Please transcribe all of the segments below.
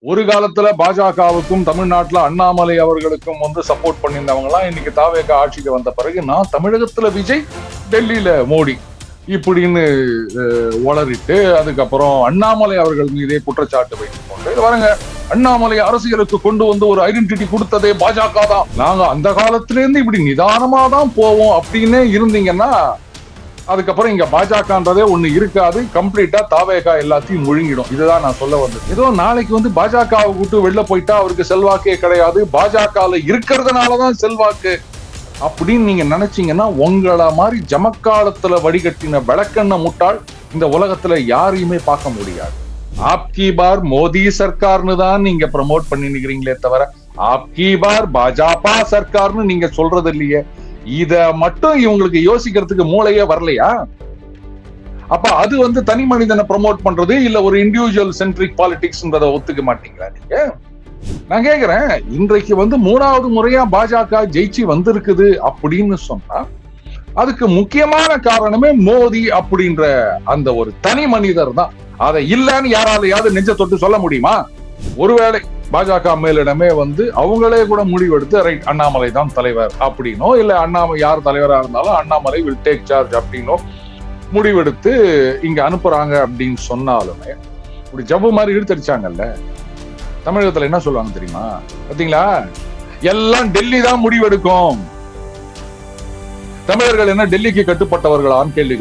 ஒரு காலத்துல பாஜகவுக்கும் தமிழ்நாட்டுல அண்ணாமலை அவர்களுக்கும் சப்போர்ட் பண்ணியிருந்தவங்க எல்லாம் இன்னைக்கு தாவேக ஆட்சிக்கு வந்த பிறகு நான் தமிழகத்துல விஜய், டெல்லியில மோடி இப்படின்னு வளரிட்டு அதுக்கப்புறம் அண்ணாமலை அவர்கள் மீதே குற்றச்சாட்டு வைத்துக் கொண்டு வரங்க. அண்ணாமலை அரசியலுக்கு கொண்டு ஒரு ஐடென்டிட்டி கொடுத்ததே பாஜக தான். நாங்க அந்த காலத்துல இருந்து இப்படி நிதானமா தான் போவோம் அப்படின்னு இருந்தீங்கன்னா அதுக்கப்புறம் இங்க பாஜகன்றதே ஒண்ணு இருக்காது. கம்ப்ளீட்டா தாவேகா எல்லாத்தையும் முழுங்கிடும். இதுதான் நான் சொல்ல வந்தது. ஏதோ நாளைக்கு பாஜகவை விட்டு வெளில போயிட்டா அவருக்கு செல்வாக்கே கிடையாது, பாஜகல இருக்கிறதுனாலதான் செல்வாக்கு அப்படின்னு நீங்க நினைச்சீங்கன்னா உங்கள மாதிரி ஜமக்காலத்துல வடிகட்டின விளக்கண்ண முட்டாள் இந்த உலகத்துல யாரையுமே பார்க்க முடியாது. ஆப்கி பார் மோடி சர்க்கார்னு தான் நீங்க ப்ரமோட் பண்ணி நிக்கிறீங்களே தவிர ஆப்கி பார் பாஜக சர்க்கார்னு நீங்க சொல்றது இல்லையே. இத மட்டும் இவங்களுக்கு யோசிக்கிறதுக்கு மூளையே வரலையா? அப்ப அது தனி மனிதனை ப்ரமோட் பண்றது இல்ல ஒரு இண்டிவிஜுவல் சென்ட்ரிக் பாலிடிக்ஸ்ன்றத ஒத்துக்க மாட்டீங்களா நீங்க? நான் கேக்குறேன், இன்றைக்கு 3வது முறையா பாஜக ஜெயிச்சு வந்திருக்குது அப்படின்னு சொன்னா அதுக்கு முக்கியமான காரணமே மோடி அப்படின்ற அந்த ஒரு தனி மனிதர் தான். அதை இல்லன்னு யாராலையாவது நெஞ்ச தொட்டு சொல்ல முடியுமா? ஒருவேளை பாஜக மேலிடமே அவங்களே கூட முடிவெடுத்து ரைட் அண்ணாமலை தான் தலைவர் அப்படின்னோ இல்ல அண்ணாமலை யார் தலைவரா இருந்தாலும் அண்ணாமலை வில் டேக் சார்ஜ் அப்படின்னோ முடிவெடுத்து இங்க அனுப்புறாங்க அப்படின்னு சொன்னாலுமே இப்படி ஜவ்வு மாதிரி இழுத்தடிச்சாங்கல்ல. தமிழகத்துல என்ன சொல்லுவாங்க தெரியுமா? பாத்தீங்களா, எல்லாம் டெல்லி தான் முடிவெடுக்கும், தமிழர்கள் என்ன டெல்லிக்கு கட்டுப்பட்டவர்களான்னு கேள்வி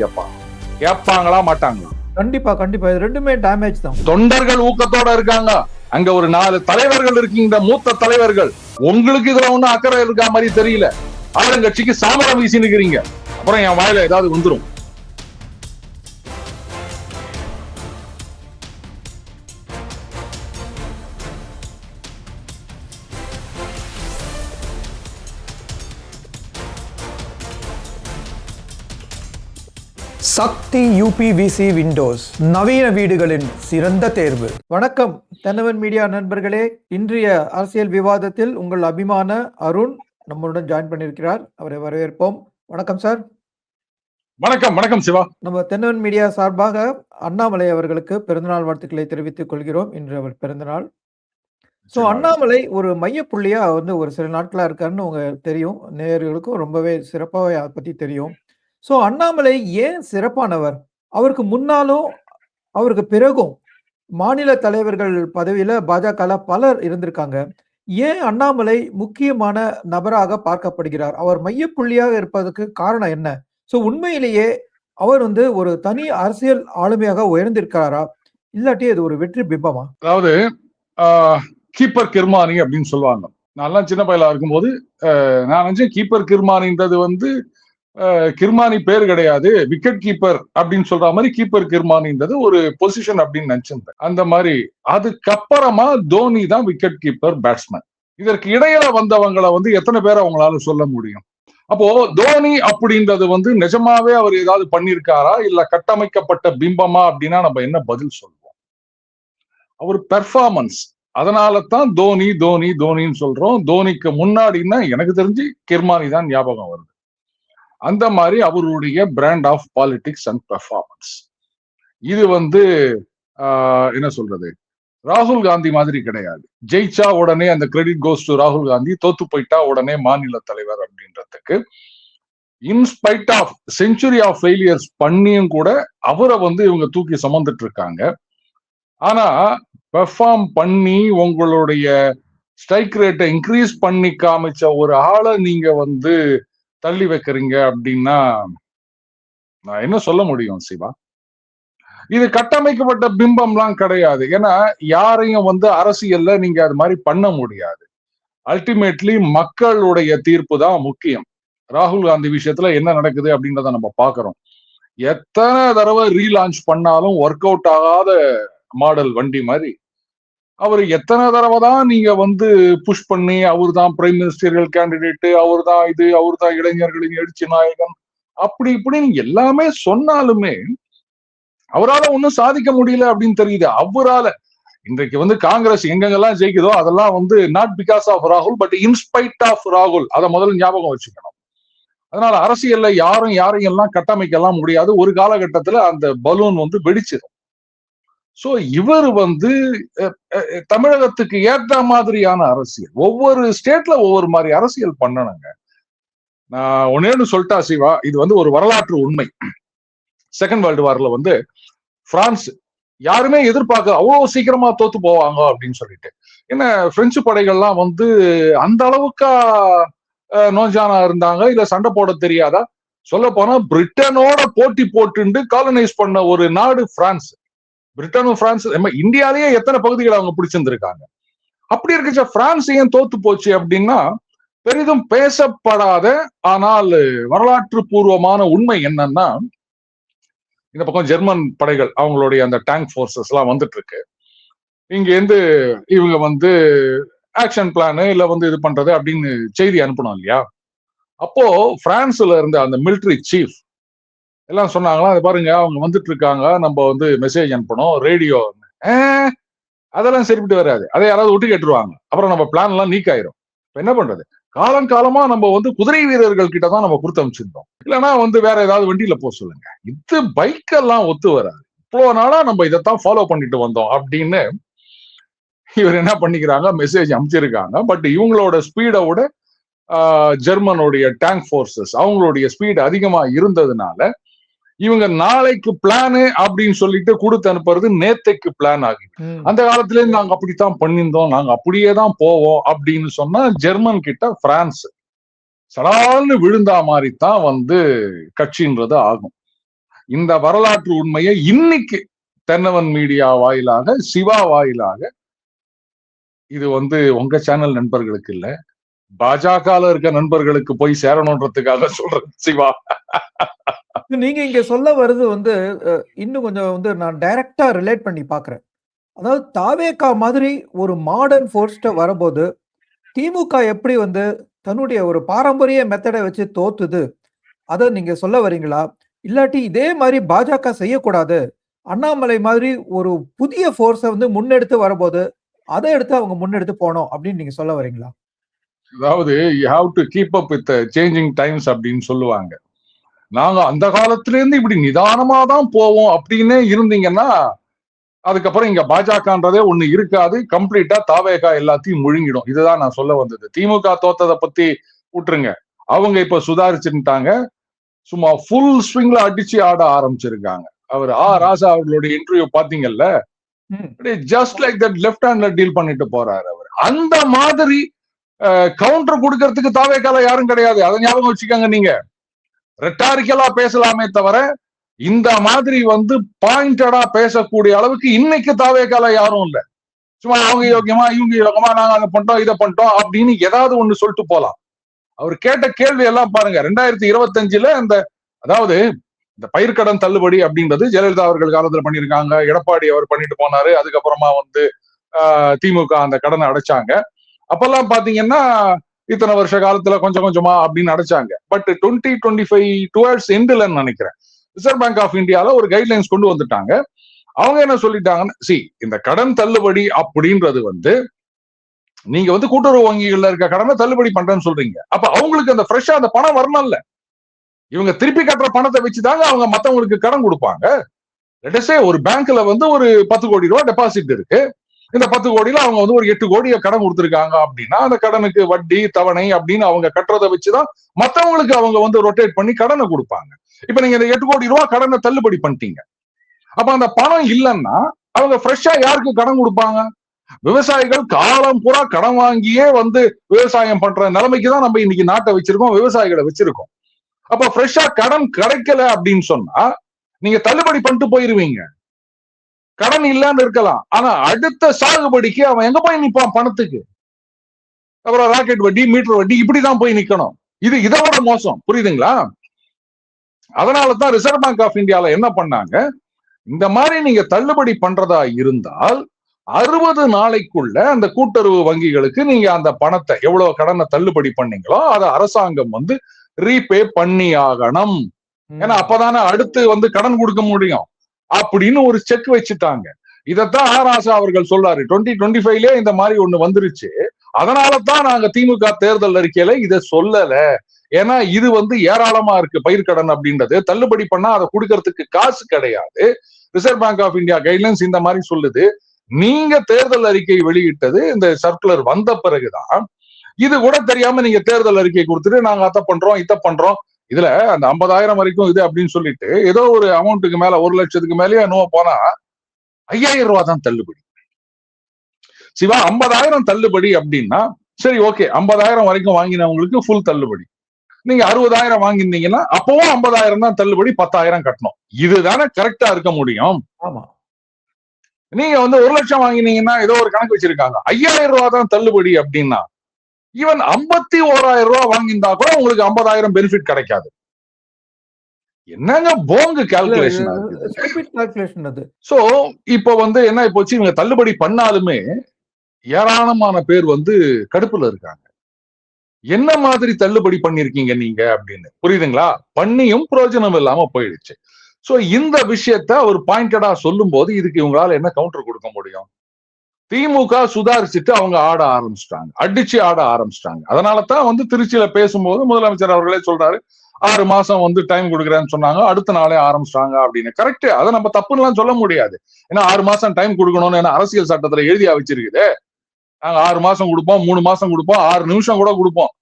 கேட்பாங்களா மாட்டாங்களா? கண்டிப்பா கண்டிப்பா, இது ரெண்டுமே டேமேஜ் தான். தொண்டர்கள் ஊக்கத்தோட இருக்காங்க. அங்க ஒரு 4 தலைவர்கள் இருக்கீங்க, மூத்த தலைவர்கள். உங்களுக்கு இதுல ஒண்ணும் அக்கறை இருக்கா மாதிரி தெரியல. ஆளுங்கட்சிக்கு சாமரம் வீசி நிக்கிறீங்க. அப்புறம் என் வாயில ஏதாவது வந்துரும். சக்தி யூபிவிசி விண்டோஸ், நவீன வீடுகளின் சிறந்த தேர்வு. வணக்கம் தென்னவன் மீடியா நண்பர்களே. இன்றைய அரசியல் விவாதத்தில் உங்கள் அபிமான அருண் நம்மளுடன் ஜாயின் பண்ணியிருக்கிறார். அவரை வரவேற்போம். வணக்கம் சார். வணக்கம். வணக்கம் சிவா. நம்ம தென்னவன் மீடியா சார்பாக அண்ணாமலை அவர்களுக்கு பிறந்தநாள் வாழ்த்துக்களை தெரிவித்துக் கொள்கிறோம். இன்று அவர் பிறந்தநாள். ஸோ அண்ணாமலை ஒரு மையப்புள்ளியா ஒரு சில நாட்களா இருக்காருன்னு உங்களுக்கு தெரியும், நேயர்களுக்கும் ரொம்பவே சிறப்பாக அதை பத்தி தெரியும். ஸோ அண்ணாமலை ஏன் சிறப்பானவர்? அவருக்கு முன்னாலும் அவருக்கு பிறகும் மாநில தலைவர்கள் பதவியில பாஜக பலர் இருந்திருக்காங்க. ஏன் அண்ணாமலை முக்கியமான நபராக பார்க்கப்படுகிறார்? அவர் மையப்புள்ளியாக இருப்பதற்கு காரணம் என்ன? ஸோ உண்மையிலேயே அவர் ஒரு தனி அரசியல் ஆளுமையாக உயர்ந்திருக்கிறாரா, இல்லாட்டி அது ஒரு வெற்றி பிம்பமா? அதாவது கீப்பர் கிர்மானி அப்படின்னு சொல்லுவாங்க. நான் சின்ன பையலா இருக்கும்போது நான் நினைச்சேன் கீப்பர் கிர்மானின்றது கிர்மானி பேர் கிடையாது, விக்கெட் கீப்பர் அப்படின்னு சொல்ற மாதிரி கீப்பர் கிர்மானின்றது ஒரு பொசிஷன் அப்படின்னு நினைச்சிருந்தேன். அந்த மாதிரி அதுக்கப்புறமா தோனி தான் விக்கெட் கீப்பர் பேட்ஸ்மேன். இதற்கு இடையில வந்தவங்களை எத்தனை பேர் அவங்களால சொல்ல முடியும்? அப்போ தோனி அப்படின்றது நிஜமாவே அவர் ஏதாவது பண்ணிருக்காரா இல்ல கட்டமைக்கப்பட்ட பிம்பமா அப்படின்னா நம்ம என்ன பதில் சொல்லுவோம்? அவர் பெர்ஃபார்மன்ஸ். அதனால தான் தோனி தோனி தோனின்னு சொல்றோம். தோனிக்கு முன்னாடின்னா எனக்கு தெரிஞ்சு கிர்மானி தான் ஞாபகம் வருது. அந்த மாதிரி அவருடைய brand of politics and performance. இது என்ன சொல்றது, ராகுல் காந்தி மாதிரி கிடையாது. ஜெயிச்சா உடனே அந்த கிரெடிட் கோஸ் டு ராகுல் காந்தி, தோத்து போயிட்டா உடனே மாநில தலைவர் அப்படின்றதுக்கு inspite of century of failures பண்ணியும் கூட அவரை இவங்க தூக்கி சுமந்துட்டு இருக்காங்க. ஆனா பெர்ஃபார்ம் பண்ணி உங்களுடைய ஸ்ட்ரைக் ரேட்டை இன்க்ரீஸ் பண்ணி காமிச்ச ஒரு ஆளை நீங்க தள்ளி வைக்கிறீங்க அப்படின்னா நான் என்ன சொல்ல முடியும் சிவா? இது கட்டமைக்கப்பட்ட பிம்பம்லாம் கிடையாது. ஏன்னா யாரையும் அரசியல்ல நீங்க அது மாதிரி பண்ண முடியாது. அல்டிமேட்லி மக்களுடைய தீர்ப்பு தான் முக்கியம். ராகுல் காந்தி விஷயத்துல என்ன நடக்குது அப்படின்றத நம்ம பாக்குறோம். எத்தனை தடவை ரீலான்ச் பண்ணாலும் ஒர்க் அவுட் ஆகாத மாடல் வண்டி மாதிரி அவர் எத்தனை தடவை தான் நீங்க புஷ் பண்ணி அவர் தான் பிரைம் மினிஸ்டரியல் கேண்டிடேட், அவர் தான் இது, அவர் தான் இளைஞர்களின் எழுச்சி நாயகன் அப்படி இப்படின்னு எல்லாமே சொன்னாலுமே அவரால் ஒன்னும் சாதிக்க முடியல அப்படின்னு தெரியுது. அவரால இன்றைக்கு காங்கிரஸ் எங்கெங்கெல்லாம் ஜெயிக்குதோ அதெல்லாம் நாட் பிகாஸ் ஆஃப் ராகுல் பட் இன்ஸ்பைட் ஆஃப் ராகுல். அதை முதல்ல ஞாபகம் வச்சுக்கணும். அதனால அரசியல்ல யாரையும் எல்லாம் கட்டமைக்கலாம் முடியாது. ஒரு காலகட்டத்துல அந்த பலூன் வெடிச்சிடும். சோ இவர் வந்து தமிழகத்துக்கு ஏற்ற மாதிரியான அரசியல், ஒவ்வொரு ஸ்டேட்ல ஒவ்வொரு மாதிரி அரசியல் பண்ணணுங்க. நான் ஒன்னேன்னு சொல்லிட்டா சிவா, இது வந்து ஒரு வரலாற்று உண்மை. செகண்ட் வேர்ல்டு வார்ல வந்து பிரான்ஸ் யாருமே எதிர்பார்க்க அவ்வளவு சீக்கிரமா தோத்து போவாங்க அப்படின்னு சொல்லிட்டு. ஏன்னா பிரெஞ்சு படைகள்லாம் வந்து அந்த அளவுக்கா நோஞ்சானா இருந்தாங்க, இல்ல சண்டை போட தெரியாதா? சொல்ல போனா பிரிட்டனோட போட்டி போட்டு காலனைஸ் பண்ண ஒரு நாடு பிரான்ஸ். பிரிட்டனும் பிரான்ஸ் இந்தியாலேயே எத்தனை பகுதிகளை அவங்க பிடிச்சிருந்திருக்காங்க. அப்படி இருக்க பிரான்ஸ் ஏன் தோத்து போச்சு அப்படின்னா, பெரிதும் பேசப்படாத ஆனால் வரலாற்று பூர்வமான உண்மை என்னன்னா, இந்த பக்கம் ஜெர்மன் படைகள் அவங்களுடைய அந்த டேங்க் போர்சஸ் எல்லாம் வந்துட்டு இருக்கு. இங்க இருந்து இவங்க வந்து ஆக்ஷன் பிளான் இல்ல வந்து இது பண்றது அப்படின்னு செய்தி அனுப்பணும் இல்லையா? அப்போ பிரான்ஸ்ல இருந்த அந்த மிலிட்டரி சீஃப் எல்லாம் சொன்னாங்களா, அது பாருங்க அவங்க வந்துட்டு இருக்காங்க, நம்ம வந்து மெசேஜ் அனுப்பணும், ரேடியோ. அதெல்லாம் சரிப்பட்டு வராது, அதை யாராவது ஒட்டு கேட்டுருவாங்க, அப்புறம் நம்ம பிளான் எல்லாம் நீக் ஆயிரும். என்ன பண்றது? காலங்காலமா நம்ம வந்து குதிரை வீரர்கள் கிட்ட தான் நம்ம கொடுத்து அமைச்சிருந்தோம். இல்லைன்னா வந்து வேற ஏதாவது வண்டியில போக சொல்லுங்க. இது பைக் எல்லாம் ஒத்து வராது. இவ்வளவு நாளா நம்ம இதைத்தான் ஃபாலோ பண்ணிட்டு வந்தோம் அப்படின்னு இவர் என்ன பண்ணிக்கிறாங்க, மெசேஜ் அமைச்சிருக்காங்க. பட் இவங்களோட ஸ்பீடை விட ஜெர்மனுடைய டேங்க் போர்சஸ் அவங்களுடைய ஸ்பீட் அதிகமா இருந்ததுனால இவங்க நாளைக்கு பிளானு அப்படின்னு சொல்லிட்டு கொடுத்து அனுப்புறது நேத்தைக்கு பிளான் ஆகி, அந்த காலத்துல நாங்க அப்படித்தான் பண்ணியிருந்தோம், நாங்க அப்படியே தான் போவோம் அப்படின்னு சொன்னா ஜெர்மன் கிட்ட பிரான்ஸ் சடால்னு விழுந்தா மாதிரி தான் வந்து கட்சின்றது ஆகும். இந்த வரலாற்று உண்மையை இன்னைக்கு தென்னவன் மீடியா வாயிலாக, சிவா வாயிலாக, இது வந்து உங்க சேனல் நண்பர்களுக்கு இல்ல, பாஜகல இருக்க நண்பர்களுக்கு போய் சேரணுன்றதுக்காக சொல்றேன் சிவா. நீங்க இங்க சொல்ல வருது வந்து இன்னும் கொஞ்சம் வந்து நான் டைரக்டா ரிலேட் பண்ணி பாக்குறேன். அதாவது தாவேகா மாதிரி ஒரு மாடர்ன் ஃபோர்ஸ்ட வரும்போது திமுக எப்படி வந்து தன்னுடைய ஒரு பாரம்பரிய மெத்தடை வச்சு தோத்துது, அத நீங்க சொல்ல வரீங்களா? இல்லாட்டி இதே மாதிரி பாஜக செய்யக்கூடாது, அண்ணாமலை மாதிரி ஒரு புதிய ஃபோர்ஸ வந்து முன்னெடுத்து வரும்போது அதை எடுத்து அவங்க முன்னெடுத்து போனோம் அப்படின்னு நீங்க சொல்ல வரீங்களா? அதாவது you have to keep up with changing times அப்படின்னு சொல்லுவாங்க. நாங்க அந்த காலத்துல இருந்து இப்படி நிதானமா தான் போவோம் அப்படின்னு இருந்தீங்கன்னா அதுக்கப்புறம் இங்க பாஜகன்றதே ஒண்ணு இருக்காது. கம்ப்ளீட்டா தாவேகா எல்லாத்தையும் முழுங்கிடும். இதுதான் நான் சொல்ல வந்தது. திமுக தோத்ததை பத்தி விட்டுருங்க, அவங்க இப்ப சுதாரிச்சுட்டாங்க. சும்மா ஃபுல் ஸ்விங்ல அடிச்சு ஆட ஆரம்பிச்சிருக்காங்க. அவர் ராசா அவர்களுடைய இன்டர்வியூ பாத்தீங்கல்ல, ஜஸ்ட் லைக் தட் லெஃப்ட் ஹேண்ட்ல டீல் பண்ணிட்டு போறாரு அவர். அந்த மாதிரி கவுண்டர் கொடுக்கறதுக்கு தாவேகால யாரும் கிடையாது. அதை ஞாபகம் வச்சுக்கோங்க. நீங்க ரெட்டாரிக்கலா பேசலாமே தவிர இந்த மாதிரி வந்து பாயிண்டடா பேசக்கூடிய அளவுக்கு இன்னைக்கு தாவேகால யாரும் இல்ல. சும்மா அவங்க யோக்கியமா இவங்க யோகமா நாங்க அதை பண்ணிட்டோம் இதை பண்ணிட்டோம் அப்படின்னு ஏதாவது ஒண்ணு சொல்லிட்டு போலாம். அவர் கேட்ட கேள்வி எல்லாம் பாருங்க. 2025 இந்த அதாவது இந்த பயிர்க்கடன் தள்ளுபடி அப்படின்றது ஜெயலலிதா அவர்கள் காலத்துல பண்ணிருக்காங்க, எடப்பாடி அவர் பண்ணிட்டு போனாரு, அதுக்கப்புறமா வந்து திமுக அந்த கடனை அடைச்சாங்க. அப்பெல்லாம் பாத்தீங்கன்னா இத்தனை வருஷ காலத்துல கொஞ்சம் கொஞ்சமா அப்படின்னு அடைச்சாங்க. பட் 2025 டுவர்ட்ஸ் எண்ட்லன்னு நினைக்கிறேன் ரிசர்வ் பேங்க் ஆஃப் இந்தியால ஒரு கைட்லைன்ஸ் கொண்டு வந்துட்டாங்க. அவங்க என்ன சொல்லிட்டாங்கன்னா, இந்த கடன் தள்ளுபடி அப்படின்றது வந்து நீங்க வந்து கூட்டுறவு வங்கிகள்ல இருக்க கடனை தள்ளுபடி பண்றேன்னு சொல்றீங்க. அப்ப அவங்களுக்கு அந்த ஃப்ரெஷ்ஷா அந்த பணம் வரணும்ல. இவங்க திருப்பி கட்டுற பணத்தை வச்சுதாங்க அவங்க மத்தவங்களுக்கு கடன் கொடுப்பாங்க. ஒரு பேங்க்ல வந்து ஒரு 10 கோடி ரூபாய் டெபாசிட் இருக்கு. இந்த 10 கோடியில அவங்க வந்து ஒரு 8 கோடியை கடன் கொடுத்துருக்காங்க அப்படின்னா அந்த கடனுக்கு வட்டி தவணை அப்படின்னு அவங்க கட்டுறதை வச்சுதான் மத்தவங்களுக்கு அவங்க வந்து ரொட்டேட் பண்ணி கடனை கொடுப்பாங்க. இப்ப நீங்க இந்த 8 கோடி ரூபாய் கடனை தள்ளுபடி பண்ணிட்டீங்க. அப்ப அந்த பணம் இல்லைன்னா அவங்க ஃப்ரெஷ்ஷா யாருக்கு கடன் கொடுப்பாங்க? விவசாயிகள் காலம் பூரா கடன் வாங்கியே வந்து விவசாயம் பண்ற நிலைமைக்கு தான் நம்ம இன்னைக்கு நாட்டை வச்சிருக்கோம், விவசாயிகளை வச்சிருக்கோம். அப்ப ஃப்ரெஷ்ஷா கடன் கிடைக்கல அப்படின்னு சொன்னா நீங்க தள்ளுபடி பண்ணிட்டு போயிருவீங்க. கடன் இல்லன்னு இருக்கலாம், ஆனா அடுத்த சாகுபடிக்கு அவன் எங்க போய் நிப்பான் பணத்துக்கு? அப்புறம் ராக்கெட் வட்டி, மீட்டர் வட்டி, இப்படிதான் போய் நிக்கணும். இது இதோட மோசம், புரியுதுங்களா? அதனாலதான் ரிசர்வ் பேங்க் ஆஃப் இந்தியால என்ன பண்ணாங்க, இந்த மாதிரி நீங்க தள்ளுபடி பண்றதா இருந்தால் 60 நாளைக்குள்ள அந்த கூட்டுறவு வங்கிகளுக்கு நீங்க அந்த பணத்தை எவ்வளவு கடனை தள்ளுபடி பண்ணீங்களோ அதை அரசாங்கம் வந்து ரீபே பண்ணி ஆகணும். ஏன்னா அப்பதானே அடுத்து வந்து கடன் கொடுக்க முடியும் அப்படின்னு ஒரு செக் வச்சுட்டாங்க. இதத்தான் ராசா அவர்கள் சொல்றாரு. 2025 இந்த மாதிரி ஒண்ணு வந்துருச்சு. அதனாலதான் நாங்க திமுக தேர்தல் அறிக்கையில இதை சொல்லல. ஏன்னா இது வந்து ஏராளமா இருக்கு பயிர்க்கடன் அப்படின்றது. தள்ளுபடி பண்ணா அதை கொடுக்கறதுக்கு காசு கிடையாது. Reserve Bank of India guidelines இந்த மாதிரி சொல்லுது. நீங்க தேர்தல் அறிக்கை வெளியிட்டது இந்த சர்க்குலர் வந்த பிறகுதான் இது கூட தெரியாம நீங்க தேர்தல் அறிக்கை கொடுத்துட்டு நாங்க அத பண்றோம் இத பண்றோம், இதுல அந்த 50,000 வரைக்கும் இது அப்படின்னு சொல்லிட்டு ஏதோ ஒரு அமௌண்ட்டுக்கு மேல 1 லட்சத்துக்கு மேலேயே என்னவோ போனா 5,000 ரூபாய் தான் தள்ளுபடி. சிவா 50,000 தள்ளுபடி அப்படின்னா சரி ஓகே, 50,000 வரைக்கும் வாங்கினவங்களுக்கு ஃபுல் தள்ளுபடி. நீங்க 60,000 வாங்கிருந்தீங்கன்னா அப்பவும் 50,000 தான் தள்ளுபடி, 10,000 கட்டணும். இதுதானே கரெக்டா இருக்க முடியும். ஆமா. நீங்க வந்து 1 லட்சம் வாங்கினீங்கன்னா ஏதோ ஒரு கணக்கு வச்சிருக்காங்க, 5,000 ரூபாய் தான் தள்ளுபடி அப்படின்னா ஈவன் 51,000 ரூபாய் வாங்கியிருந்தா கூட உங்களுக்கு 50,000 பெனிஃபிட் கிடைக்காது. என்னங்க போங்கு கால்குலேஷன் அது. சோ இப்போ வந்து என்ன போச்சு, இவங்க தள்ளுபடி பண்ணாலுமே ஏராளமான பேர் வந்து கடுப்புல இருக்காங்க. என்ன மாதிரி தள்ளுபடி பண்ணிருக்கீங்க நீங்க அப்படின்னு, புரியுதுங்களா? பண்ணியும் பிரயோஜனம் இல்லாம போயிடுச்சு. சோ இந்த விஷயத்த ஒரு பாயிண்டடா சொல்லும் போது இதுக்கு இவங்களால என்ன கவுண்டர் கொடுக்க முடியும்? திமுக சுதாரிச்சுட்டு அவங்க ஆட ஆரம்பிச்சிட்டாங்க, அடிச்சு ஆட ஆரம்பிச்சிட்டாங்க. அதனாலதான் வந்து திருச்சியில பேசும்போது முதலமைச்சர் அவர்களே சொல்றாரு 6 மாசம் வந்து டைம் கொடுக்குறேன்னு சொன்னாங்க, அடுத்த நாளே ஆரம்பிச்சிட்டாங்க அப்படின்னு. கரெக்ட், அதை நம்ம தப்புன்னு சொல்ல முடியாது. ஏன்னா 6 மாசம் டைம் கொடுக்கணும்னு என்ன அரசியல் சட்டத்துல எழுதியா வச்சிருக்குது? நாங்க 6 மாசம் கொடுப்போம், 3 மாசம் கொடுப்போம், 6 நிமிஷம் கூட கொடுப்போம்.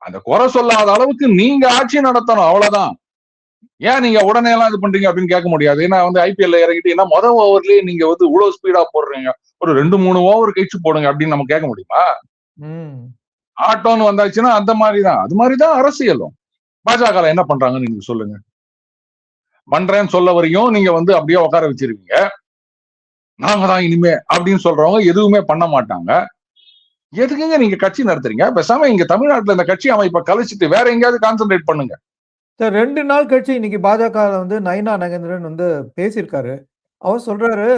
அந்த குறை சொல்லாத அளவுக்கு நீங்க ஆட்சி நடத்தணும், அவ்வளவுதான். ஏன் நீங்க உடனே எல்லாம் இது பண்றீங்க அப்படின்னு கேட்க முடியாது. ஏன்னா வந்து ஐபிஎல்ல இறங்கிட்டீங்கன்னா முதல் ஓவர்லயே நீங்க வந்து இவ்வளவு ஸ்பீடா போடுறீங்க, ஒரு 2-3 ஓவர் கழிச்சு போடுங்க அப்படின்னு நம்ம கேட்க முடியுமா? ஆட்டோன்னு வந்தாச்சுன்னா அந்த மாதிரிதான், அது மாதிரிதான் அரசியலும். பாஜக என்ன பண்றாங்கன்னு நீங்க சொல்லுங்க. பண்றேன்னு சொல்ல வரையும் நீங்க வந்து அப்படியே உட்கார வச்சிருக்கீங்க. நாங்க தான் இனிமே அப்படின்னு சொல்றவங்க எதுவுமே பண்ண மாட்டாங்க. எதுக்குங்க நீங்க கட்சி நடத்துறீங்க? பேசாம இங்க தமிழ்நாட்டுல இந்த கட்சி அமைப்பை கழிச்சிட்டு வேற எங்கேயாவது கான்சென்ட்ரேட் பண்ணுங்க. 2 நாள் கட்சி இன்னைக்கு பாஜக வந்து நயினா நாகேந்திரன் வந்து பேசியிருக்காரு. அவர் சொல்றாரு,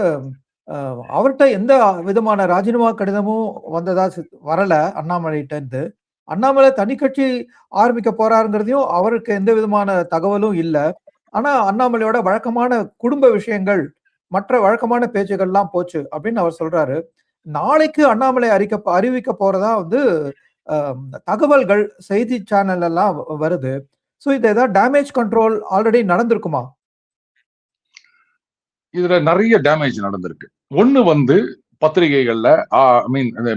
அவர்கிட்ட எந்த விதமான ராஜினாமா கடிதமும் வந்ததா வரல அண்ணாமலைகிட்ட இருந்து. அண்ணாமலை தனி கட்சி ஆரம்பிக்க போறாருங்கிறதையும் அவருக்கு எந்த விதமான தகவலும் இல்ல. ஆனா அண்ணாமலையோட வழக்கமான குடும்ப விஷயங்கள், மற்ற வழக்கமான பேச்சுகள்லாம் போச்சு அப்படின்னு அவர் சொல்றாரு. நாளைக்கு அண்ணாமலை அறிவிக்க போறதா வந்து தகவல்கள் செய்தி சேனல் எல்லாம் வருது. சோ இது ஏதாவது டேமேஜ் கண்ட்ரோல் ஆல்ரெடி நடந்திருக்குமா? இதுல நிறைய டேமேஜ் நடந்திருக்கு. ஒண்ணு வந்து பத்திரிகைகள்ல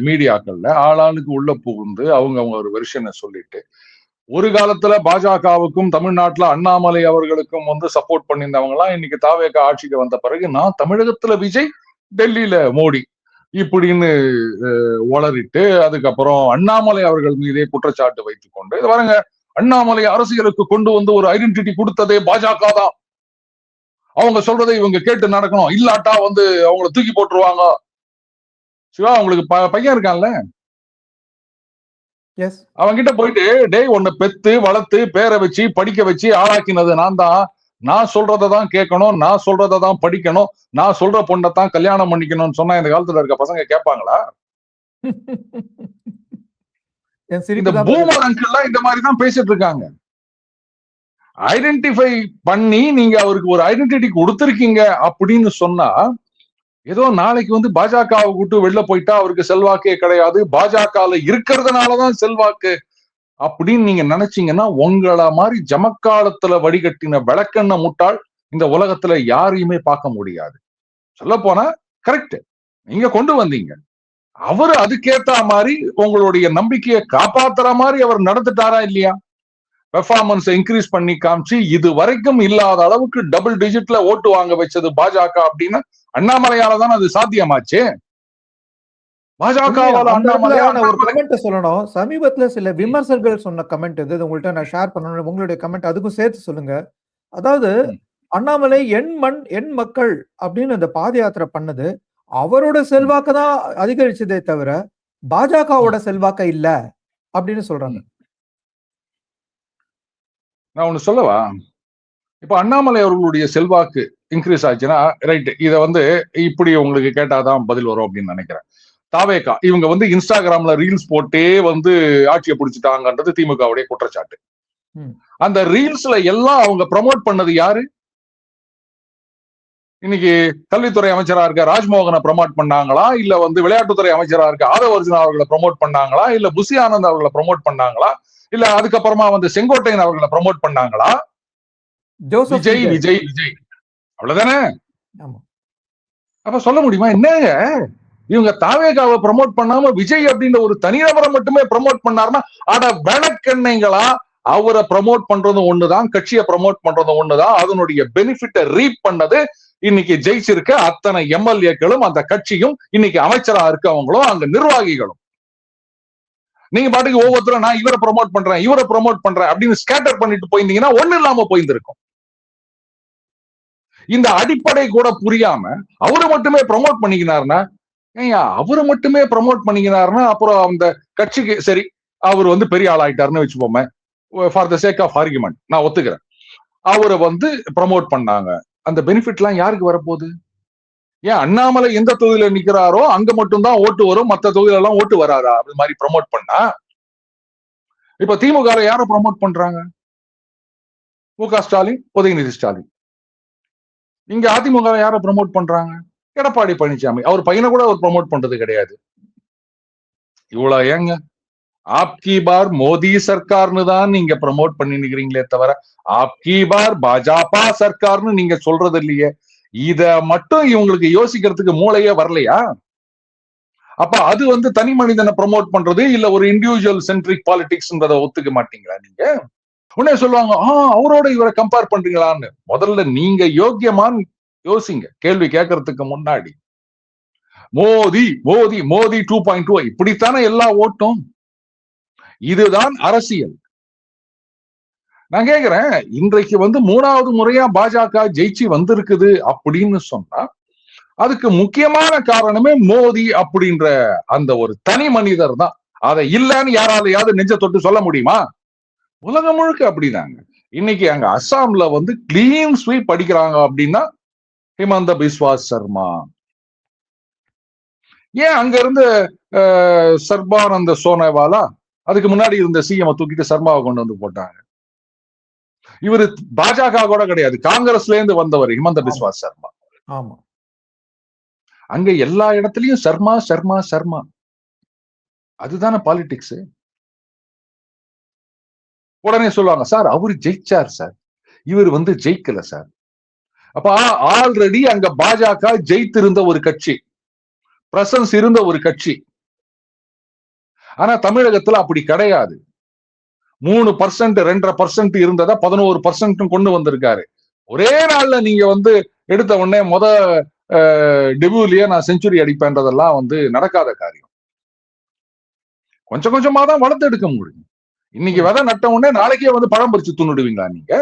மீடியாக்கள்ல ஆளாளுக்கு உள்ள புகுந்து அவங்க ஒரு வெர்ஷனை சொல்லிட்டு, ஒரு காலத்துல பாஜகவுக்கும் தமிழ்நாட்டுல அண்ணாமலை அவர்களுக்கும் வந்து சப்போர்ட் பண்ணியிருந்தவங்க எல்லாம் இன்னைக்கு தாவேக ஆட்சிக்கு வந்த பிறகு நான் தமிழகத்துல விஜய், டெல்லியில மோடி இப்படின்னு வளரிட்டு அதுக்கப்புறம் அண்ணாமலை அவர்கள் மீதே குற்றச்சாட்டு வைத்துக் கொண்டு வரங்க. அண்ணாமலை அரசியலுக்கு கொண்டு வந்து ஒரு ஐடென்டிட்டி கொடுத்ததே பாஜக தான், அவங்க சொல்றதை இவங்க கேட்டு நடக்கணும், இல்லாட்டா வந்து அவங்கள தூக்கி போட்டுருவாங்க. சிவா அவங்களுக்கு பையன் இருக்கான்ல, அவங்க கிட்ட போயிட்டு டேய் உன்னை பெத்து வளர்த்து பேரை வச்சு படிக்க வச்சு ஆளாக்கினது நான் தான், நான் சொல்றதான் கேட்கணும், நான் சொல்றதான் படிக்கணும், நான் சொல்ற பொண்ணத்தான் கல்யாணம் பண்ணிக்கணும்னு சொன்னா இந்த காலத்துல இருக்க பசங்க கேட்பாங்களா? இந்த பூமர் அங்கிள் இந்த மாதிரிதான் பேசிட்டு இருக்காங்க. ஐடென்டிஃபை பண்ணி நீங்க அவருக்கு ஒரு ஐடென்டிட்டி கொடுத்திருக்கீங்க அப்படின்னு சொன்னா ஏதோ நாளைக்கு வந்து பாஜகவை கூட்டு வெளில போயிட்டா அவருக்கு செல்வாக்கே கிடையாது, பாஜக இருக்கிறதுனாலதான் செல்வாக்கு அப்படின்னு நீங்க நினைச்சீங்கன்னா உங்களை மாதிரி ஜமக்காலத்துல வடிகட்டின விளக்கெண்ண முட்டாள் இந்த உலகத்துல யாரையுமே பார்க்க முடியாது. சொல்ல போனா கரெக்ட், நீங்க கொண்டு வந்தீங்க, அவரு அதுக்கேத்த மாதிரி உங்களுடைய நம்பிக்கையை காப்பாத்துற மாதிரி அவர் நடந்துட்டாரா இல்லையா? பெர்ஃபார்மன்ஸ் இன்க்ரீஸ் பண்ணி காமிச்சு இது வரைக்கும் இல்லாத அளவுக்கு டபுள் டிஜிட்ல ஓட்டு வாங்க வச்சது பாஜக அப்படின்னா அண்ணாமலையால தான் அது சாத்தியமாச்சு. பாஜகவால அண்ணாமலையான ஒரு கமெண்ட் சொல்லணும். சமீபத்துல சில விமர்சகர்கள் சொன்ன கமெண்ட் இது உங்கள்கிட்ட நான் ஷேர் பண்ணணும், உங்களுடைய கமெண்ட் அதுக்கும் சேர்த்து சொல்லுங்க. அதாவது அண்ணாமலை எண் மக்கள் அப்படின்னு இந்த பாத யாத்திரை பண்ணது அவரோட செல்வாக்கு தான் அதிகரிச்சதே தவிர பாஜகவோட செல்வாக்க இல்ல அப்படின்னு சொல்றாங்க. நான் ஒண்ணு சொல்லவா? இப்ப அண்ணாமலை அவர்களுடைய செல்வாக்கு இன்க்ரீஸ் ஆச்சுன்னா ரைட், இதை வந்து இப்படி உங்களுக்கு கேட்டாதான் பதில் வரும் அப்படின்னு நினைக்கிறேன். தாவேகா இவங்க வந்து இன்ஸ்டாகிராம்ல ரீல்ஸ் போட்டே வந்து ஆட்சியை பிடிச்சிட்டாங்கன்றது திமுகவுடைய குற்றச்சாட்டு. அந்த ரீல்ஸ்ல எல்லாம் அவங்க ப்ரமோட் பண்ணது யாரு? இன்னைக்கு கல்வித்துறை அமைச்சரா இருக்க ராஜ்மோகனை ப்ரமோட் பண்ணாங்களா, இல்ல வந்து விளையாட்டுத்துறை அமைச்சரா இருக்க ஆதவ அர்ஜுனா அவர்களை ப்ரமோட் பண்ணாங்களா, இல்ல புசி ஆனந்த் அவர்களை ப்ரமோட் பண்ணாங்களா, இல்ல அதுக்கப்புறமா வந்து செங்கோட்டையன் அவர்களை ப்ரமோட் பண்ணாங்களா? விஜய் விஜய் விஜய், அவ்வளவுதானே. ஆமா. அப்ப சொல்ல முடியுமா என்னங்க இவங்க தாவேகாவை ப்ரமோட் பண்ணாம விஜய் அப்படின்ற ஒரு தனிநபரை மட்டுமே ப்ரமோட் பண்ணாருன்னா அட வெனக்கெண்ணைங்களா, அவரை ப்ரமோட் பண்றது ஒண்ணுதான், கட்சியை ப்ரமோட் பண்றது ஒண்ணுதான். அதனுடைய பெனிஃபிட்டை ரீப் பண்ணது இன்னைக்கு ஜெயிச்சிருக்க அத்தனை எம்எல்ஏக்களும் அந்த கட்சியும் இன்னைக்கு அமைச்சரா இருக்கவங்களும் அங்க நிர்வாகிகளும். நீங்க பாட்டுக்கு ஒவ்வொருத்தரும் நான் இவரை ப்ரமோட் பண்றேன் இவரை ப்ரமோட் பண்றேன் அப்படின்னு ஸ்கேட்டர் பண்ணிட்டு போயிருந்தீங்கன்னா ஒண்ணு இல்லாம போயிருந்திருக்கும். இந்த அடிப்படை கூட புரியாம அவரை மட்டுமே ப்ரமோட் பண்ணிக்கினாருன்னா, அவரை மட்டுமே ப்ரமோட் பண்ணிக்கினாருன்னா அப்புறம் அந்த கட்சிக்கு சரி அவர் வந்து பெரிய ஆள் ஆயிட்டாருன்னு வச்சுப்போமே, for the sake of argument நான் ஒத்துக்கிறேன். அவரை வந்து ப்ரமோட் பண்ணாங்க, அந்த பெனிஃபிட் எல்லாம் யாருக்கு வரப்போகுது? ஏன் அண்ணாமலை எந்த தொகுதியில நிக்கிறாரோ அங்க மட்டும்தான் ஓட்டு வரும், மத்த தொகுதியில எல்லாம் ஓட்டு வராதா? அது மாதிரி ப்ரமோட் பண்ணா இப்ப திமுக யாரை ப்ரமோட் பண்றாங்க? மு.க. ஸ்டாலின், உதயநிதி ஸ்டாலின். இங்க அதிமுக யாரை ப்ரமோட் பண்றாங்க? எடப்பாடி பழனிசாமி. அவர் பையனை கூட அவர் ப்ரமோட் பண்றது கிடையாது. இவ்வளவு ஏங்க ஆப்கி பார் மோடி சர்க்கார்னு தான் நீங்க ப்ரமோட் பண்ணி நிக்கிறீங்களே தவிர ஆப்கி பார் பாஜக சர்க்கார்னு நீங்க சொல்றது இல்லையே. இத மட்டும் இவங்களுக்கு யோசிக்கிறதுக்கு மூளையே வரலையா? அப்ப அது வந்து தனி மனிதனை ப்ரமோட் பண்றது இல்ல ஒரு இண்டிவிஜுவல் சென்ட்ரிக் பாலிடிக்ஸ்ன்றதை ஒத்துக்க மாட்டீங்களா நீங்க? உடனே சொல்லுவாங்க அவரோட இவரை கம்பேர் பண்றீங்களான்னு. முதல்ல நீங்க யோக்கியமான்னு யோசிங்க கேள்வி கேட்கறதுக்கு முன்னாடி. மோடி மோடி மோடி 2.2 இப்படித்தானே எல்லா ஓட்டும். இதுதான் அரசியல். நான் கேக்குறேன், இன்றைக்கு வந்து 3வது முறையா பாஜக ஜெயிச்சு வந்திருக்குது அப்படின்னு சொன்னா அதுக்கு முக்கியமான காரணமே மோடி அப்படின்ற அந்த ஒரு தனி மனிதர் தான். அதை இல்லன்னு யாராலையாவது நெஞ்ச தொட்டு சொல்ல முடியுமா? உலகம் முழுக்க அப்படிதாங்க. இன்னைக்கு அங்க அஸ்ஸாம்ல வந்து கிளீன் ஸ்வீப் அடிக்கிறாங்க அப்படின்னா ஹிமந்த பிஸ்வா சர்மா. ஏன் அங்க இருந்து சர்பானந்த சோனோவாலா அதுக்கு முன்னாடி இருந்த சிஎம் தூக்கிட்டு சர்மாவை கொண்டு வந்து போட்டாங்க. இவரு பாஜக கூட கிடையாது, காங்கிரஸ்ல இருந்து வந்தவர் ஹிமந்த பிஸ்வா சர்மா. ஆமா. அங்க எல்லா இடத்துலயும் சர்மா சர்மா சர்மா. அதுதானே பாலிடிக்ஸ். உடனே சொல்லுவாங்க சார் அவரு ஜெயிச்சார் சார், இவர் வந்து ஜெயிக்கல சார். அப்ப ஆல்ரெடி அங்க பாஜக ஜெயித்திருந்த ஒரு கட்சி, பிரசன்ஸ் இருந்த ஒரு கட்சி. ஆனா தமிழகத்துல அப்படி கிடையாது. 3% 2.5% இருந்ததா 11% கொண்டு வந்திருக்காரு. ஒரே நாள்ல நீங்க வந்து எடுத்த உடனே டெபியூலயே நான் செஞ்சுரி அடிப்பேன்றதெல்லாம் வந்து நடக்காத காரியம். கொஞ்சம் கொஞ்சமா தான் வளர்த்து எடுக்க முடியும். இன்னைக்கு விதை நட்ட உடனே நாளைக்கே வந்து பழம் பறிச்சு துண்ணுடுவீங்களா நீங்க?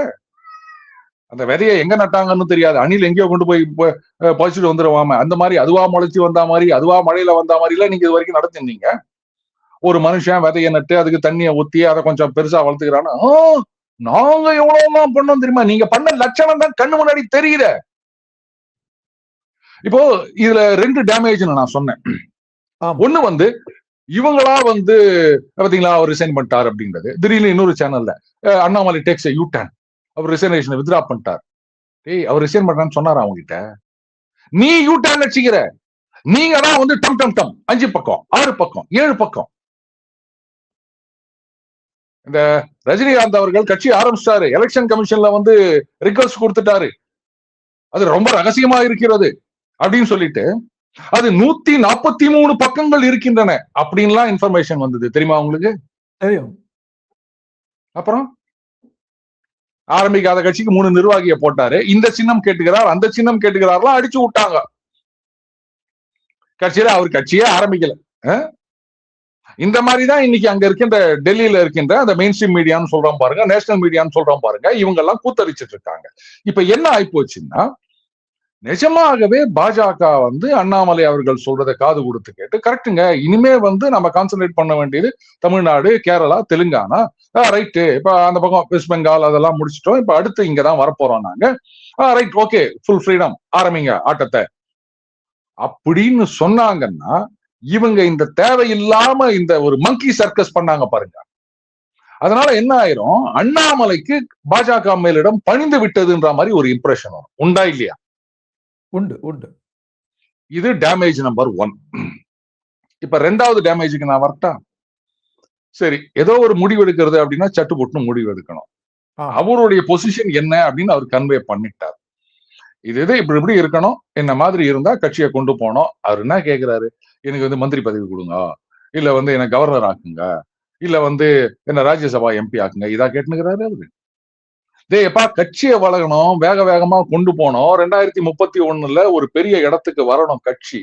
அந்த விதையை எங்க நட்டாங்கன்னு தெரியாது, அணில் எங்கேயோ கொண்டு போய் பறிச்சுட்டு வந்துருவாம அந்த மாதிரி அதுவா முளைச்சு வந்தா மாதிரி அதுவா மழையில வந்தா மாதிரி எல்லாம் நீங்க இது வரைக்கும் நடத்திருந்தீங்க. ஒரு மனுஷன் விதையை நட்டு அதுக்கு தண்ணியை ஊத்தி அதை கொஞ்சம் பெருசா வளர்த்துக்கிறான்னா நாங்க எவ்வளவுதான் பண்ணோம் தெரியுமா? நீங்க பண்ண லட்சணம் தான் கண்ணு முன்னாடி தெரியுத. இப்போ இதுல 2 டேமேஜ் நான் சொன்னேன். ஒண்ணு வந்து இவங்களா வந்து பாத்தீங்களா அவர் ரிசைன் பண்ணிட்டார் அப்படின்றது. திடீர்னு இன்னொரு சேனல்ல அண்ணாமலை டேக்ஸ் யூ டர்ன், அவர் ரிசைனேஷன் வித்ரா பண்ணிட்டார். ஏய் அவர் ரிசைன் பண்றான்னு சொன்னாரா அவங்க கிட்ட? நீ யூ டர்ன் வச்சுக்கிற. நீங்க தான் வந்து டம் டம் டம் 5 பக்கம் 6 பக்கம் 7 பக்கம். இந்த ரஜினிகாந்த் அவர்கள் கட்சி ஆரம்பிச்சாரு, எலெக்ஷன் கமிஷன்ல வந்து ரிக்வெஸ்ட் கொடுத்துட்டாரு, அது ரொம்ப ரகசியமா இருக்கிறது அப்படின்னு சொல்லிட்டு அது 143 பக்கங்கள் இருக்கின்றன அப்படின்லாம் இன்ஃபர்மேஷன் வந்தது தெரியுமா உங்களுக்கு? தெரியும். அப்புறம் ஆரம்பிக்காத கட்சிக்கு 3 நிர்வாகியை போட்டாரு. இந்த சின்னம் கேட்டுக்கிறார் அந்த சின்னம் கேட்டுக்கிறார்லாம் அடிச்சு விட்டாங்க. கட்சியில அவர் கட்சியே ஆரம்பிக்கல. இந்த மாதிரிதான் இன்னைக்கு அங்க இருக்கின்ற டெல்லியில இருக்கின்ற அந்த மெயின் ஸ்ட்ரீம் மீடியான்னு சொல்றோம் பாருங்க, நேஷனல் மீடியான்னு சொல்றோம் பாருங்க, இவங்க எல்லாம் கூத்தரிச்சிட்டு இருக்காங்க. இப்ப என்ன ஆயிப்போச்சுன்னா நிஜமாகவே பாஜக வந்து அண்ணாமலை அவர்கள் சொல்றதை காது கொடுத்து கேட்டு கரெக்டுங்க, இனிமே வந்து நம்ம கான்சென்ட்ரேட் பண்ண வேண்டியது தமிழ்நாடு, கேரளா, தெலுங்கானா, ரைட்டு இப்ப அந்த பக்கம் வெஸ்ட் பெங்கால் அதெல்லாம் முடிச்சிட்டோம், இப்ப அடுத்து இங்கதான் வரப்போறோம் நாங்க, ரைட் ஓகே ஃபுல் ஃப்ரீடம் ஆரம்பிங்க ஆட்டத்தை அப்படின்னு சொன்னாங்கன்னா இவங்க இந்த தேவையில்லாம இந்த ஒரு மங்கி சர்க்கஸ் பண்ணாங்க பாருங்க. அதனால என்ன ஆயிரும், அண்ணாமலைக்கு பாஜக மேலிடம் பணிந்து விட்டதுன்ற மாதிரி ஒரு இம்ப்ரெஷன் வரும். உண்டா இல்லையா? உண்டு உண்டு. இது டேமேஜ் நம்பர் 1. இப்ப 2வது டேமேஜுக்கு நான் வரட்டா? சரி, ஏதோ ஒரு முடிவு எடுக்கிறது அப்படின்னா சட்டு போட்டு முடிவு எடுக்கணும். அவருடைய பொசிஷன் என்ன அப்படின்னு அவர் கன்வே பண்ணிட்டார். இது இப்படி இப்படி இருக்கணும், என்ன மாதிரி இருந்தா கட்சியை கொண்டு போனோம். அவர் என்ன கேட்கிறாரு, எனக்கு வந்து மந்திரி பதவி கொடுங்க, இல்ல வந்து என்ன கவர்னர் ஆக்குங்க, இல்ல வந்து என்ன ராஜ்யசபா எம்பி ஆக்குங்க, இதா கேட்டுக்கிறாரு அவரு. எப்பா கட்சியை வளரணும், வேக வேகமா கொண்டு போனோம். 2031 ஒரு பெரிய இடத்துக்கு வரணும் கட்சி.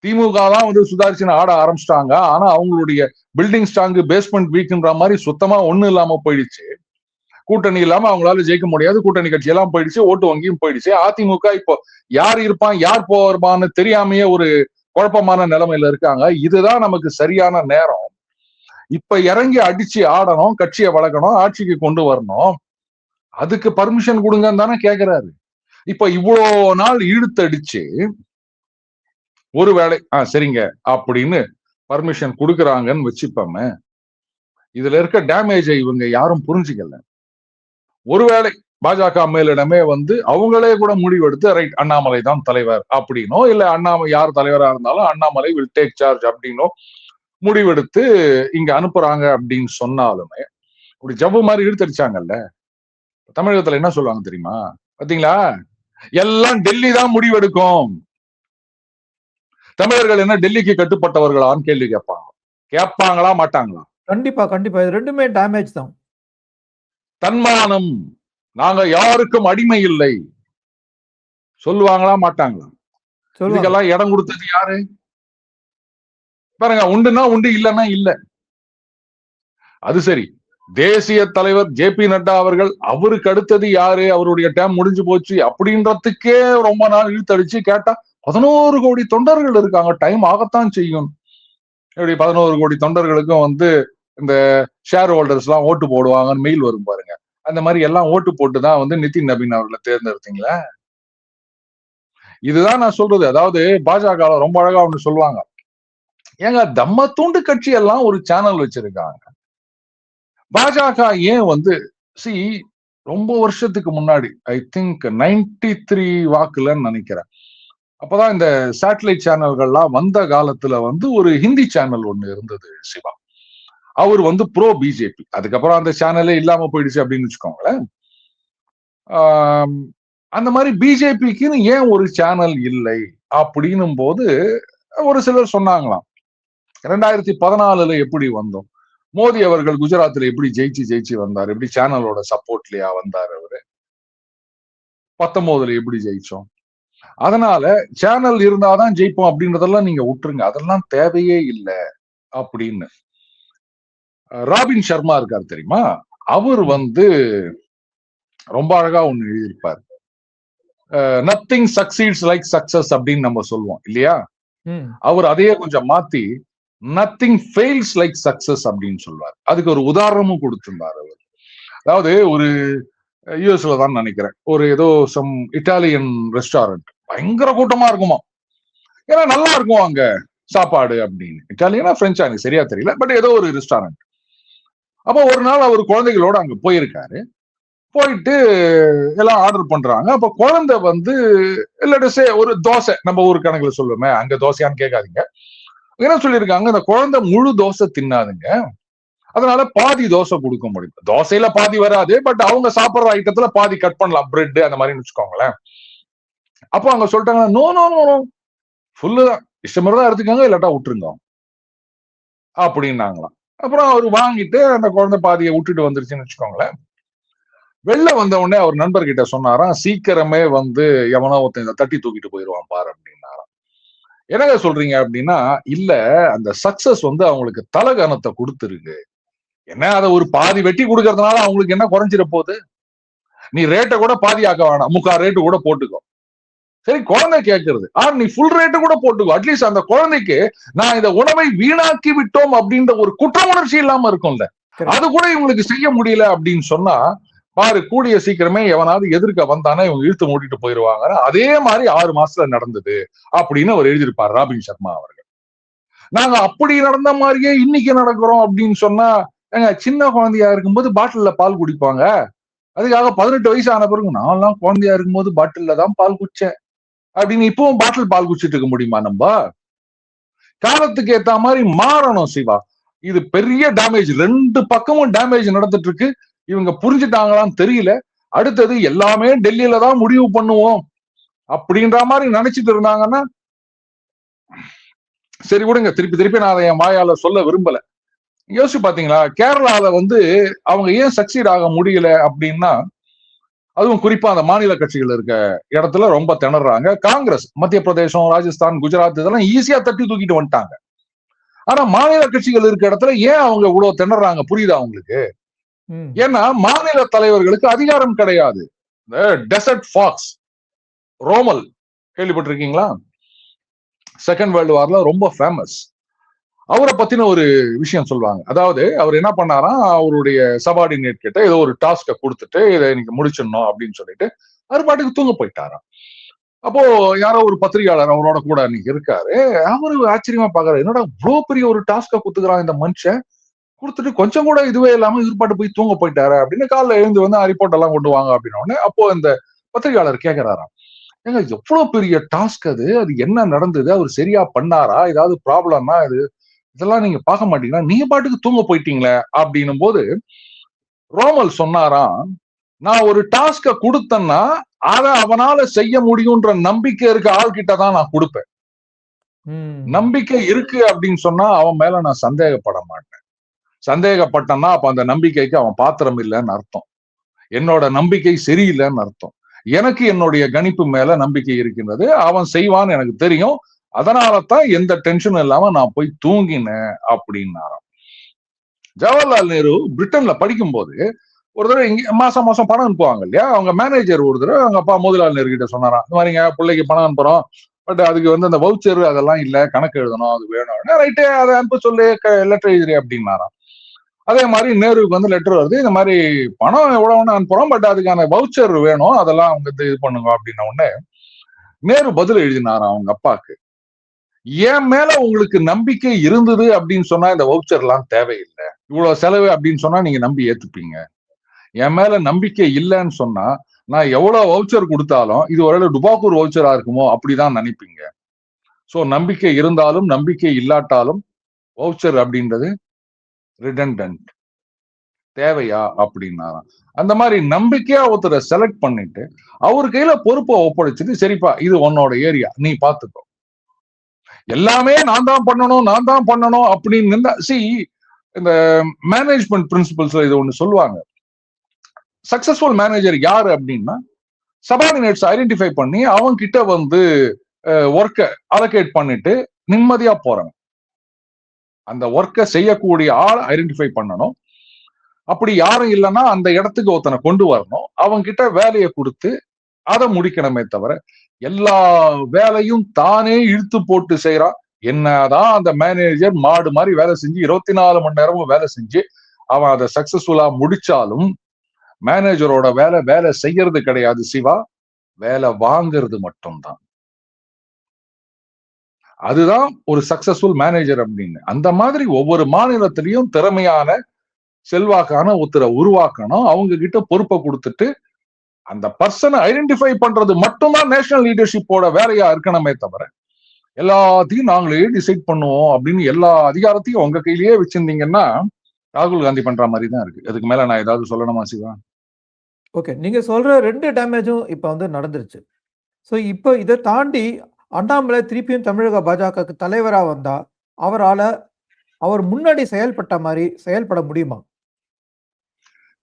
திமுக தான் வந்து சுதாரிச்சுன்னு ஆட ஆரம்பிச்சிட்டாங்க. ஆனா அவங்களுடைய பில்டிங் ஸ்ட்ராங் பேஸ்மெண்ட் வீக்ன்ற மாதிரி சுத்தமா ஒண்ணு இல்லாம போயிடுச்சு. கூட்டணி இல்லாம அவங்களால ஜெயிக்க முடியாது. கூட்டணி கட்சி எல்லாம் போயிடுச்சு, ஓட்டு வங்கியும் போயிடுச்சு. அதிமுக இப்போ யார் இருப்பான் யார் போவான்னு தெரியாமையே ஒரு குழப்பமான நிலைமையில இருக்காங்க. இதுதான் நமக்கு சரியான நேரம். இப்ப இறங்கி அடிச்சு ஆடணும், கட்சியை வளர்க்கணும், ஆட்சிக்கு கொண்டு வரணும். அதுக்கு பர்மிஷன் கொடுங்கன்னு தானே கேக்குறாரு. இப்ப இவ்வளோ நாள் இழுத்தடிச்சு ஒருவேளை சரிங்க அப்படின்னு பர்மிஷன் கொடுக்கறாங்கன்னு வச்சுப்போமே, இதுல இருக்க டேமேஜை இவங்க யாரும் புரிஞ்சுக்கல. ஒருவேளை பாஜக மேலிடமே வந்து அவங்களே கூட முடிவெடுத்து ரைட் அண்ணாமலை தான் தலைவர் அப்படின்னோ, இல்ல அண்ணாமலை யார் தலைவரா இருந்தாலும் அண்ணாமலை வில் டேக் சார்ஜ் அப்படின்னோ முடிவெடுத்து இங்க அனுப்புறாங்க அப்படின்னு சொன்னாலுமே, இப்படி ஜவ்வு மாதிரி இழுத்தடிச்சாங்கல்ல. தமிழகத்துல என்ன சொல்லுவாங்க தெரியுமா? பாத்தீங்களா, எல்லாம் டெல்லி தான் முடிவெடுக்கும், தமிழர்கள் என்ன டெல்லிக்கு கட்டுப்பட்டவர்களான்னு கேள்வி கேட்பாங்களா மாட்டாங்களா? கண்டிப்பா கண்டிப்பா, இது ரெண்டுமே டேமேஜ் தான். தன்மானம், நாங்க யாருக்கும் அடிமை இல்லை சொல்லுவாங்களா மாட்டாங்களா? இதுக்கெல்லாம் இடம் கொடுத்தது யாரு? பாருங்க, உண்டுன்னா உண்டு, இல்லைன்னா இல்ல. அது சரி, தேசிய தலைவர் ஜே.பி. நட்டா அவர்கள், அவருக்கு அடுத்தது யாரு, அவருடைய டேம் முடிஞ்சு போச்சு அப்படின்றதுக்கே ரொம்ப நாள் இழுத்தடிச்சு கேட்டா 11 கோடி தொண்டர்கள் இருக்காங்க, டைம் ஆகத்தான் செய்யும். எப்படி 11 கோடி தொண்டர்களுக்கும் வந்து இந்த ஷேர் ஹோல்டர்ஸ் எல்லாம் ஓட்டு போடுவாங்கன்னு மெயில் வரும் பாருங்க. அந்த மாதிரி எல்லாம் ஓட்டு போட்டுதான் வந்து நிதின் நபீன் அவர்களை தேர்ந்தெடுத்தீங்களா? இதுதான் நான் சொல்றது. அதாவது பாஜக ரொம்ப அழகா ஒண்ணு சொல்லுவாங்க, ஏங்க தம்ம தூண்டு கட்சி எல்லாம் ஒரு சேனல் வச்சிருக்காங்க. பாஜக ஏன் வந்து ரொம்ப வருஷத்துக்கு முன்னாடி, ஐ திங்க் 93 வாக்குலன்னு நினைக்கிறேன், அப்பதான் இந்த சேட்டலைட் சேனல்கள்லாம் வந்த காலத்துல வந்து ஒரு ஹிந்தி சேனல் ஒண்ணு இருந்தது சிவா. அவர் வந்து ப்ரோ பிஜேபி. அதுக்கப்புறம் அந்த சேனலே இல்லாம போயிடுச்சு அப்படின்னு வச்சுக்கோங்களேன். அந்த மாதிரி பிஜேபிக்குன்னு ஏன் ஒரு சேனல் இல்லை அப்படின்னும் போது ஒரு சிலர் சொன்னாங்களாம், 2014 எப்படி வந்தோம், மோடி அவர்கள் குஜராத்ல எப்படி ஜெயிச்சு வந்தார், எப்படி சேனலோட சப்போர்ட்லயா வந்தார், அவரு 19 எப்படி ஜெயிச்சோம், அதனால சேனல் இருந்தாதான் ஜெயிப்போம் அப்படின்றதெல்லாம் நீங்க விட்டுருங்க, அதெல்லாம் தேவையே இல்லை அப்படின்னு. ராபின் சர்மா இருக்கார் தெரியுமா, அவர் வந்து ரொம்ப அழகா ஒண்ணு எழுதியிருப்பார், நத்திங் சக்சீட்ஸ் லைக் சக்சஸ் அப்படின்னு நம்ம சொல்லுவோம் இல்லையா. அவர் அதையே கொஞ்சம் மாத்தி நத்திங் ஃபெயில்ஸ் லைக் சக்சஸ் அப்படின்னு சொல்லுவார். அதுக்கு ஒரு உதாரணமும் கொடுத்திருந்தார் அவர். அதாவது ஒரு யூஎஸ்ல தான் நினைக்கிறேன், ஒரு ஏதோ சம் இட்டாலியன் ரெஸ்டாரண்ட் பயங்கர கூட்டமா இருக்குமா, ஏன்னா நல்லா இருக்கும் அங்க சாப்பாடு அப்படின்னு. இட்டாலியனா பிரெஞ்சா எனக்கு சரியா தெரியல, பட் ஏதோ ஒரு ரெஸ்டாரண்ட். அப்போ ஒரு நாள் அவர் குழந்தைகளோட அங்க போயிருக்காரு. போயிட்டு எல்லாம் ஆர்டர் பண்றாங்க. அப்ப குழந்தை வந்து இல்ல ஒரு தோசை, நம்ம ஊர் கணக்குல சொல்லுவோமே, அங்க தோசையான்னு கேட்காதீங்க, என்ன சொல்லியிருக்காங்க, இந்த குழந்தை முழு தோசை தின்னாதுங்க, அதனால பாதி தோசை கொடுக்க முடியும். தோசையில பாதி வராது, பட் அவங்க சாப்பிடுற ஐட்டத்துல பாதி கட் பண்ணலாம், பிரெட் அந்த மாதிரி வச்சுக்கோங்களேன். அப்போ அங்க சொல்லிட்டாங்க, no no no no, full தான், இஷ்டமா எடுத்துக்கோங்க, இல்லாட்டா விட்டுருங்க அப்படின்னாங்களாம். அப்புறம் அவர் வாங்கிட்டு அந்த குழந்தை பாதியை விட்டுட்டு வந்துருச்சுன்னு வச்சுக்கோங்களேன். வெளில வந்த உடனே அவர் நண்பர்கிட்ட சொன்னாராம், சீக்கிரமே வந்து எவனோ ஒருத்தன் தட்டி தூக்கிட்டு போயிடுவான் பாரு அப்படின்னாராம். என்னங்க சொல்றீங்க அப்படின்னா, இல்ல அந்த சக்சஸ் வந்து அவங்களுக்கு தலகணத்தை கொடுத்துருக்கு, என்ன அதை ஒரு பாதி வெட்டி கொடுக்கறதுனால அவங்களுக்கு என்ன குறைஞ்சிட போகுது, நீ ரேட்டை கூட பாதி ஆக்க வேணாம், 3/4 ரேட்டு கூட போட்டுக்கோ, சரி குழந்தை கேட்கறது, நீ ஃபுல் ரேட்டு கூட போட்டுக்கோ, அட்லீஸ்ட் அந்த குழந்தைக்கு நான் இந்த உணவை வீணாக்கி விட்டோம் அப்படின்ற ஒரு குற்ற உணர்ச்சி இல்லாம இருக்கும்ல, அது கூட இவங்களுக்கு செய்ய முடியல அப்படின்னு சொன்னா பாரு, கூடிய சீக்கிரமே எவனாவது எதிர்க்க வந்தானே இவங்க இழுத்து மூடிட்டு போயிருவாங்க. அதே மாதிரி 6 மாசத்துல நடந்தது அப்படின்னு அவர் எழுதியிருப்பார் ராபின் சர்மா அவர்கள். நாங்க அப்படி நடந்த மாதிரியே இன்னைக்கு நடக்கிறோம் அப்படின்னு சொன்னா, சின்ன குழந்தையா இருக்கும்போது பாட்டில்ல பால் குடிப்பாங்க, அதுக்காக 18 வயசு ஆன பிறகு நான்லாம் குழந்தையா இருக்கும்போது பாட்டில்ல தான் பால் குடிச்சேன் அப்படின்னு இப்பவும் பாட்டில் பால் குடிச்சிட்டு இருக்க முடியுமா? நம்ம காலத்துக்கு ஏத்த மாதிரி மாறணும் சிவா. இது பெரிய டேமேஜ், 2 பக்கமும் டேமேஜ் நடந்துட்டு இருக்கு. இவங்க புரிஞ்சுட்டாங்களான்னு தெரியல. அடுத்தது எல்லாமே டெல்லியில தான் முடிவு பண்ணுவோம் அப்படின்ற மாதிரி நினைச்சிட்டு இருந்தாங்கன்னா சரி விடுங்க, திருப்பி நான் அதை என் வாயால சொல்ல விரும்பல. யோசிச்சு பாத்தீங்களா, கேரளால அவங்க ஏன் சக்சீட் ஆக முடியல அப்படின்னா, அதுவும் குறிப்பா அந்த மாநில கட்சிகள் இருக்க இடத்துல ரொம்ப திணறாங்க. காங்கிரஸ் மத்திய பிரதேசம், ராஜஸ்தான், குஜராத் இதெல்லாம் ஈஸியா தட்டி தூக்கிட்டு வந்துட்டாங்க. ஆனா மாநில கட்சிகள் இருக்க இடத்துல ஏன் அவங்க இவ்வளவு திணறாங்க புரியுதா உங்களுக்கு? ஏன்னா மாநில தலைவர்களுக்கு அதிகாரம் கிடையாது. டெசர்ட் ஃபாக்ஸ் ரோமல் கேள்விப்பட்டிருக்கீங்களா? செகண்ட் வேர்ல்டு வார்ல ரொம்ப ஃபேமஸ். அவரை பத்தின ஒரு விஷயம் சொல்லுவாங்க. அதாவது அவர் என்ன பண்ணாரா, அவருடைய சபார்டினேட் கிட்ட ஏதோ ஒரு டாஸ்க கொடுத்துட்டு இதை நீங்க முடிச்சிடணும் அப்படின்னு சொல்லிட்டு அவர் பாட்டுக்கு தூங்க போயிட்டாராம். அப்போ யாரோ ஒரு பத்திரிகையாளர் அவரோட கூட அன்னைக்கு இருக்காரு. அவரு ஆச்சரியமா பாக்குறாரு, என்னடா இவ்வளவு பெரிய ஒரு டாஸ்க குத்துக்கிறான் இந்த மனுஷன், கொடுத்துட்டு கொஞ்சம் கூட இதுவே இல்லாம இவர்பாட்டு போய் தூங்க போயிட்டாரு அப்படின்னு காலைல எழுந்து ரிப்போர்ட் எல்லாம் கொண்டு வாங்க அப்படின்னு. அப்போ இந்த பத்திரிகையாளர் கேட்கிறாராம், ஏங்க எவ்வளவு பெரிய டாஸ்க் அது என்ன நடந்தது, அவர் சரியா பண்ணாரா, ஏதாவது ப்ராப்ளமா, இதெல்லாம் நீங்க பார்க்க மாட்டீங்கன்னா நீங்க பாட்டுக்கு தூங்க போயிட்டீங்களே அப்படின்னும் போது ரோமல் சொன்னாராம், நான் ஒரு டாஸ்க கொடுத்தேன்னா அதை அவனால செய்ய முடியும்ன்ற நம்பிக்கை இருக்க ஆள்கிட்ட தான் நான் கொடுப்பேன். நம்பிக்கை இருக்கு அப்படின்னு சொன்னா அவன் மேல நான் சந்தேகப்பட மாட்டேன். சந்தேகப்பட்டேன்னா அப்ப அந்த நம்பிக்கைக்கு அவன் பாத்திரம் இல்லைன்னு அர்த்தம். என்னோட நம்பிக்கை சரியில்லைன்னு அர்த்தம். எனக்கு என்னுடைய கணிப்பு மேல நம்பிக்கை இருக்கின்றது, அவன் செய்வான்னு எனக்கு தெரியும், அதனாலதான் எந்த டென்ஷனும் இல்லாம நான் போய் தூங்கினேன் அப்படின்னாராம். ஜவஹர்லால் நேரு பிரிட்டன்ல படிக்கும் போது ஒரு தடவை இங்க மாசம் மாசம் பணம் அனுப்புவாங்க இல்லையா, அவங்க மேனேஜர் ஒரு தடவை அவங்க அப்பா மோதிலால் நேரு கிட்ட சொன்னாராம், இந்த மாதிரிங்க பிள்ளைக்கு பணம் அனுப்புறோம், பட் அதுக்கு அந்த வவுச்சர் அதெல்லாம் இல்ல, கணக்கு எழுதணும், அது வேணும், ரைட்டு அதை அனுப்ப சொல்லி லெட்டர் எழுதுறி அப்படின்னாராம். அதே மாதிரி நேருவுக்கு லெட்டர் வருது, இந்த மாதிரி பணம் எவ்வளவுன்னு அனுப்புறோம், பட் அதுக்கான வவுச்சர் வேணும், அதெல்லாம் அவங்க இது பண்ணுங்க அப்படின்ன உடனே நேரு பதில் எழுதினாராம் அவங்க அப்பாக்கு, என் மேல உங்களுக்கு நம்பிக்கை இருந்தது அப்படின்னு சொன்னா இந்த வவுச்சர் எல்லாம் தேவையில்லை, இவ்வளவு செலவு அப்படின்னு சொன்னா நீங்க நம்பி ஏத்துப்பீங்க. என் மேல நம்பிக்கை இல்லைன்னு சொன்னா நான் எவ்வளவு வவுச்சர் கொடுத்தாலும் இது ஒரு டுபாக்கூர் வவுச்சரா இருக்குமோ அப்படிதான் நினைப்பீங்க. சோ நம்பிக்கை இருந்தாலும் நம்பிக்கை இல்லாட்டாலும் வவுச்சர் அப்படின்றது ரிடண்டன்ட், தேவையா அப்படின்னாராம். அந்த மாதிரி நம்பிக்கையா ஒருத்தரை செலக்ட் பண்ணிட்டு அவர் கையில பொறுப்பை ஒப்படைச்சிட்டு, சரிப்பா இது உன்னோட ஏரியா நீ பாத்துக்கோ, எல்லாமே நான் தான் பண்ணணும் அப்படின்னு இந்த மேனேஜ்மெண்ட் பிரின்சிபல்ஸ்ல இது ஒண்ணு சொல்லுவாங்க. சக்சஸ்ஃபுல் மேனேஜர் யாரு அப்படின்னா, சபார்டினேட்ஸ் ஐடென்டிஃபை பண்ணி அவங்க கிட்ட ஒர்க்கை அலோகேட் பண்ணிட்டு நிம்மதியா போறவன். அந்த ஒர்க்கை செய்யக்கூடிய ஆள் ஐடென்டிஃபை பண்ணணும். அப்படி யாரும் இல்லைன்னா அந்த இடத்துக்கு ஒருத்தனை கொண்டு வரணும், அவங்க கிட்ட வேலையை கொடுத்து அதை முடிக்கணுமே தவிர எல்லா வேலையும் தானே இழுத்து போட்டு செய்யறான். என்னதான் அந்த மேனேஜர் மாடு மாதிரி வேலை செஞ்சு 24 மணி நேரமும் வேலை செஞ்சு அவன் அதை சக்சஸ்ஃபுல்லா முடிச்சாலும் மேனேஜரோட வேலை செய்யறது கிடையாது சிவா, வேலை வாங்கிறது மட்டும்தான். அதுதான் ஒரு சக்சஸ்ஃபுல் மேனேஜர் அப்படின்னு. அந்த மாதிரி ஒவ்வொரு மாநிலத்திலையும் திறமையான செல்வாக்கான ஒருத்தரை உருவாக்கணும், அவங்க கிட்ட பொறுப்பை கொடுத்துட்டு அந்த பர்சனை ஐடென்டிஃபை பண்றது மட்டும்தான் நேஷனல் லீடர்ஷிப்போட வேலையா இருக்கணுமே தவிர எல்லாத்தையும் நாங்களே டிசைட் பண்ணுவோம் அப்படின்னு எல்லா அதிகாரத்தையும் உங்க கையிலேயே வச்சிருந்தீங்கன்னா ராகுல் காந்தி பண்ற மாதிரி தான் இருக்கு. அதுக்கு மேல நான் ஏதாவது சொல்லணுமா சிவா? ஓகே, நீங்க சொல்ற 2 டேமேஜும் இப்ப நடந்துருச்சு. ஸோ இப்போ இதை தாண்டி அண்ணாமலை திருப்பியும் தமிழக பாஜகவுக்கு தலைவரா வந்தா அவர் முன்னாடி செயல்பட்ட மாதிரி செயல்பட முடியுமா?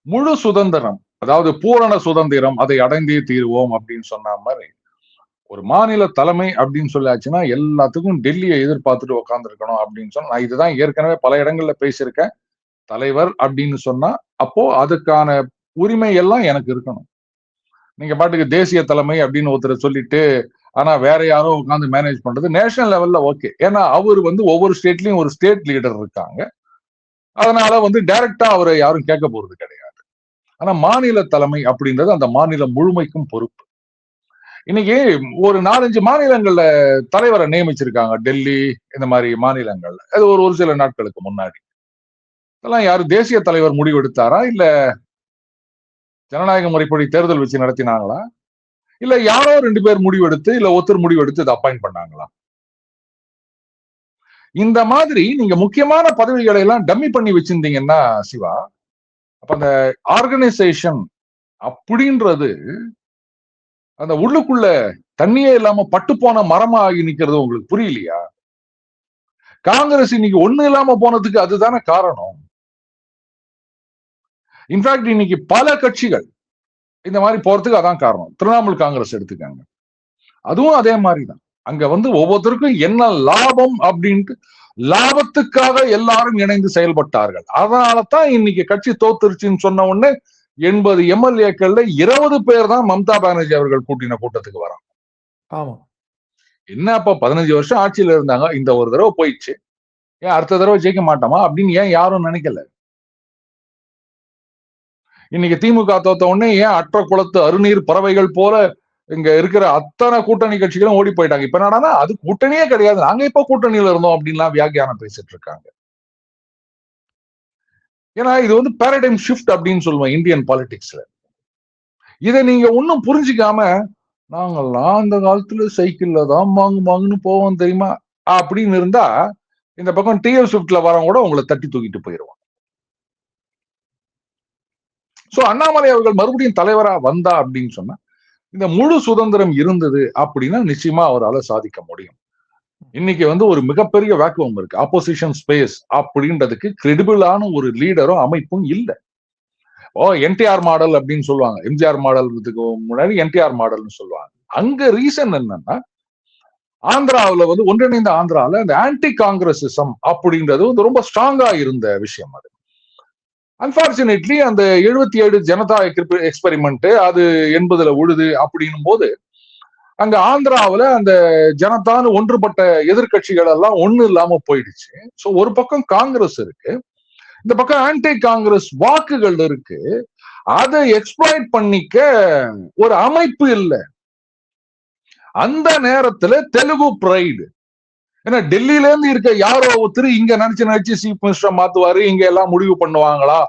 முழு சுதந்திரம், அதாவது பூரண சுதந்திரம், அதை அடைந்தே தீருவோம் அப்படின்னு சொன்ன மாதிரி ஒரு மாநில தலைமை அப்படின்னு சொல்லாச்சுன்னா எல்லாத்துக்கும் டெல்லியை எதிர்பார்த்துட்டு உட்கார்ந்து இருக்கணும் அப்படின்னு சொன்னா, நான் இதுதான் ஏற்கனவே பல இடங்கள்ல பேசியிருக்கேன். தலைவர் அப்படின்னு சொன்னா அப்போ அதுக்கான உரிமை எல்லாம் எனக்கு இருக்கணும். நீங்க பாட்டுக்கு தேசிய தலைமை அப்படின்னு ஒருத்தர் சொல்லிட்டு ஆனா வேற யாரோ உட்காந்து மேனேஜ் பண்றது நேஷனல் லெவல்ல ஓகே. ஏன்னா அவர் ஒவ்வொரு ஸ்டேட்லயும் ஒரு ஸ்டேட் லீடர் இருக்காங்க, அதனால டைரக்டா அவரை யாரும் கேட்க போறது கிடையாது. ஆனா மாநில தலைமை அப்படின்றது அந்த மாநிலம் முழுமைக்கும் பொறுப்பு. இன்னைக்கு ஒரு 4-5 மாநிலங்கள்ல தலைவரை நியமிச்சிருக்காங்க, டெல்லி இந்த மாதிரி மாநிலங்கள்ல. அது ஒரு சில நாட்களுக்கு முன்னாடி இதெல்லாம் யாரு தேசிய தலைவர் முடிவெடுத்தாரா, இல்ல ஜனநாயக முறைப்படி தேர்தல் வச்சு நடத்தினாங்களா, இல்ல யாரோ 2 பேர் முடிவெடுத்து இல்ல ஒருத்தர் முடிவெடுத்து இதை அப்பாயிண்ட் பண்ணாங்களா? இந்த மாதிரி நீங்க முக்கியமான பதவிகளை எல்லாம் டம்மி பண்ணி வச்சிருந்தீங்கன்னா சிவா, அப்ப அந்த ஆர்கனைசேஷன் அப்படின்றது அந்த உள்ளுக்குள்ள தண்ணியே இல்லாம பட்டு போன மரமா ஆகி நிக்கிறது உங்களுக்கு புரியலையா? காங்கிரஸ் இன்னைக்கு ஒண்ணு இல்லாம போனதுக்கு அதுதானே காரணம். இன்ஃபேக்ட் இன்னைக்கு பல கட்சிகள் இந்த மாதிரி போறதுக்கு அதான் காரணம். திரிணாமுல் காங்கிரஸ் எடுத்துக்காங்க, அதுவும் அதே மாதிரிதான். அங்க ஒவ்வொருத்தருக்கும் என்ன லாபம் அப்படின்ட்டு லாபத்துக்காக எல்லாரும் இணைந்து செயல்பட்டார்கள். அதனால தான் இன்னைக்கு கட்சி தோத்துருச்சுன்னு சொன்ன உடனே 80 எம்எல்ஏக்கள்ல 20 பேர் தான் மம்தா பானர்ஜி அவர்கள் கூட்டின கூட்டத்துக்கு வராங்க. ஆமா. என்ன அப்ப 15 வருஷம் ஆட்சியில இருந்தாங்க, இந்த ஒரு தடவை போயிடுச்சு, ஏன் அடுத்த தடவை ஜெயிக்க மாட்டோமா அப்படின்னு ஏன் யாரும் நினைக்கல? இன்னைக்கு திமுக தோத்த உடனே ஏன் அற்ற குளத்து அருநீர் பறவைகள் போல இங்க இருக்கிற அத்தனை கூட்டணி கட்சிகளும் ஓடி போயிட்டாங்க? இப்ப என்னடானா அது கூட்டணியே கிடையாது, நாங்க இப்ப கூட்டணியில இருந்தோம் அப்படின்லாம் வியாக்கியானம் பேசிட்டு இருக்காங்க. ஏன்னா இது பாராடைம் ஷிஃப்ட் அப்படின்னு சொல்லுவோம் இந்தியன் பாலிடிக்ஸ்ல. இதை நீங்க ஒன்னும் புரிஞ்சுக்காம நாங்கெல்லாம் அந்த காலத்துல சைக்கிள்ல தான் மாங்குன்னு போவோம் தெரியுமா அப்படின்னு இருந்தா இந்த பக்கம் டிஎல் ஷிஃப்ட்ல வரவங்க கூட உங்களை தட்டி தூக்கிட்டு போயிடுவாங்க. சோ அண்ணாமலை அவர்கள் மறுபடியும் தலைவரா வந்தா அப்படின்னு சொன்னா இந்த முழு சுதந்திரம் இருந்தது அப்படின்னா நிச்சயமா அவரால் சாதிக்க முடியும். இன்னைக்கு ஒரு மிகப்பெரிய வேக்குவம் இருக்கு. ஆப்போசிஷன் ஸ்பேஸ் அப்படின்றதுக்கு கிரெடிபிளான ஒரு லீடரும் அமைப்பும் இல்லை. என்டிஆர் மாடல் அப்படின்னு சொல்லுவாங்க, எம்ஜிஆர் மாடலுக்கு முன்னாடி என்டிஆர் மாடல்னு சொல்லுவாங்க. அங்க ரீசன் என்னன்னா ஆந்திராவில் ஒன்றிணைந்த ஆந்திராவில் அந்த ஆன்டி காங்கிரசிசம் அப்படின்றது ரொம்ப ஸ்ட்ராங்கா இருந்த விஷயம். அது அன்பார்ச்சுனேட்லி அந்த 77 ஜனதா எக்ஸ்பெரிமெண்ட் அது 80ல உழுது அப்படின்னும் போது அங்க ஆந்திராவில் அந்த ஜனதான்னு ஒன்றுபட்ட எதிர்கட்சிகள் எல்லாம் ஒண்ணு இல்லாம போயிடுச்சு. சோ ஒரு பக்கம் காங்கிரஸ் இருக்கு, இந்த பக்கம் ஆன்டி காங்கிரஸ் வாக்குகள் இருக்கு. அதை எக்ஸ்ப்ளாய்ட் பண்ணிக்க ஒரு அமைப்பு இல்லை. அந்த நேரத்துல தெலுங்கு பிரைடு, ஏன்னா டெல்லியில இருந்து இருக்க யாரோ ஒருத்தர் இங்க நினைச்சு சீஃப் மினிஸ்டர் மாத்துவாரு, இங்க எல்லாம் முடிவு பண்ணுவாங்களா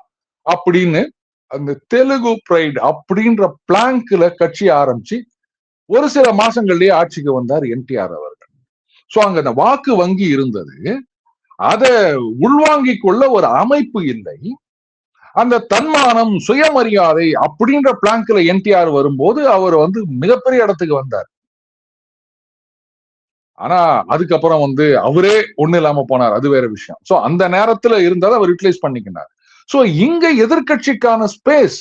அப்படின்னு அந்த தெலுங்கு பிரைடு அப்படின்ற பிளாங்க்ல கட்சி ஆரம்பிச்சு ஒரு சில மாசங்கள்லயே ஆட்சிக்கு வந்தார் என்டிஆர் அவர்கள். சோ அங்க அந்த வாக்கு வங்கி இருந்தது, அதை உள்வாங்கிக் கொள்ள ஒரு அமைப்பு இல்லை. அந்த தன்மானம் சுயமரியாதை அப்படின்ற பிளாங்க்ல என்டிஆர் வரும்போது அவர் மிகப்பெரிய இடத்துக்கு வந்தார். ஆனா அதுக்கப்புறம் அவரே ஒண்ணு இல்லாம போனார், அது வேற விஷயம். சோ அந்த நேரத்துல இருந்ததை அவர் யூட்டிலைஸ் பண்ணிக்கினார். சோ இங்க எதிர்கட்சிக்கான ஸ்பேஸ்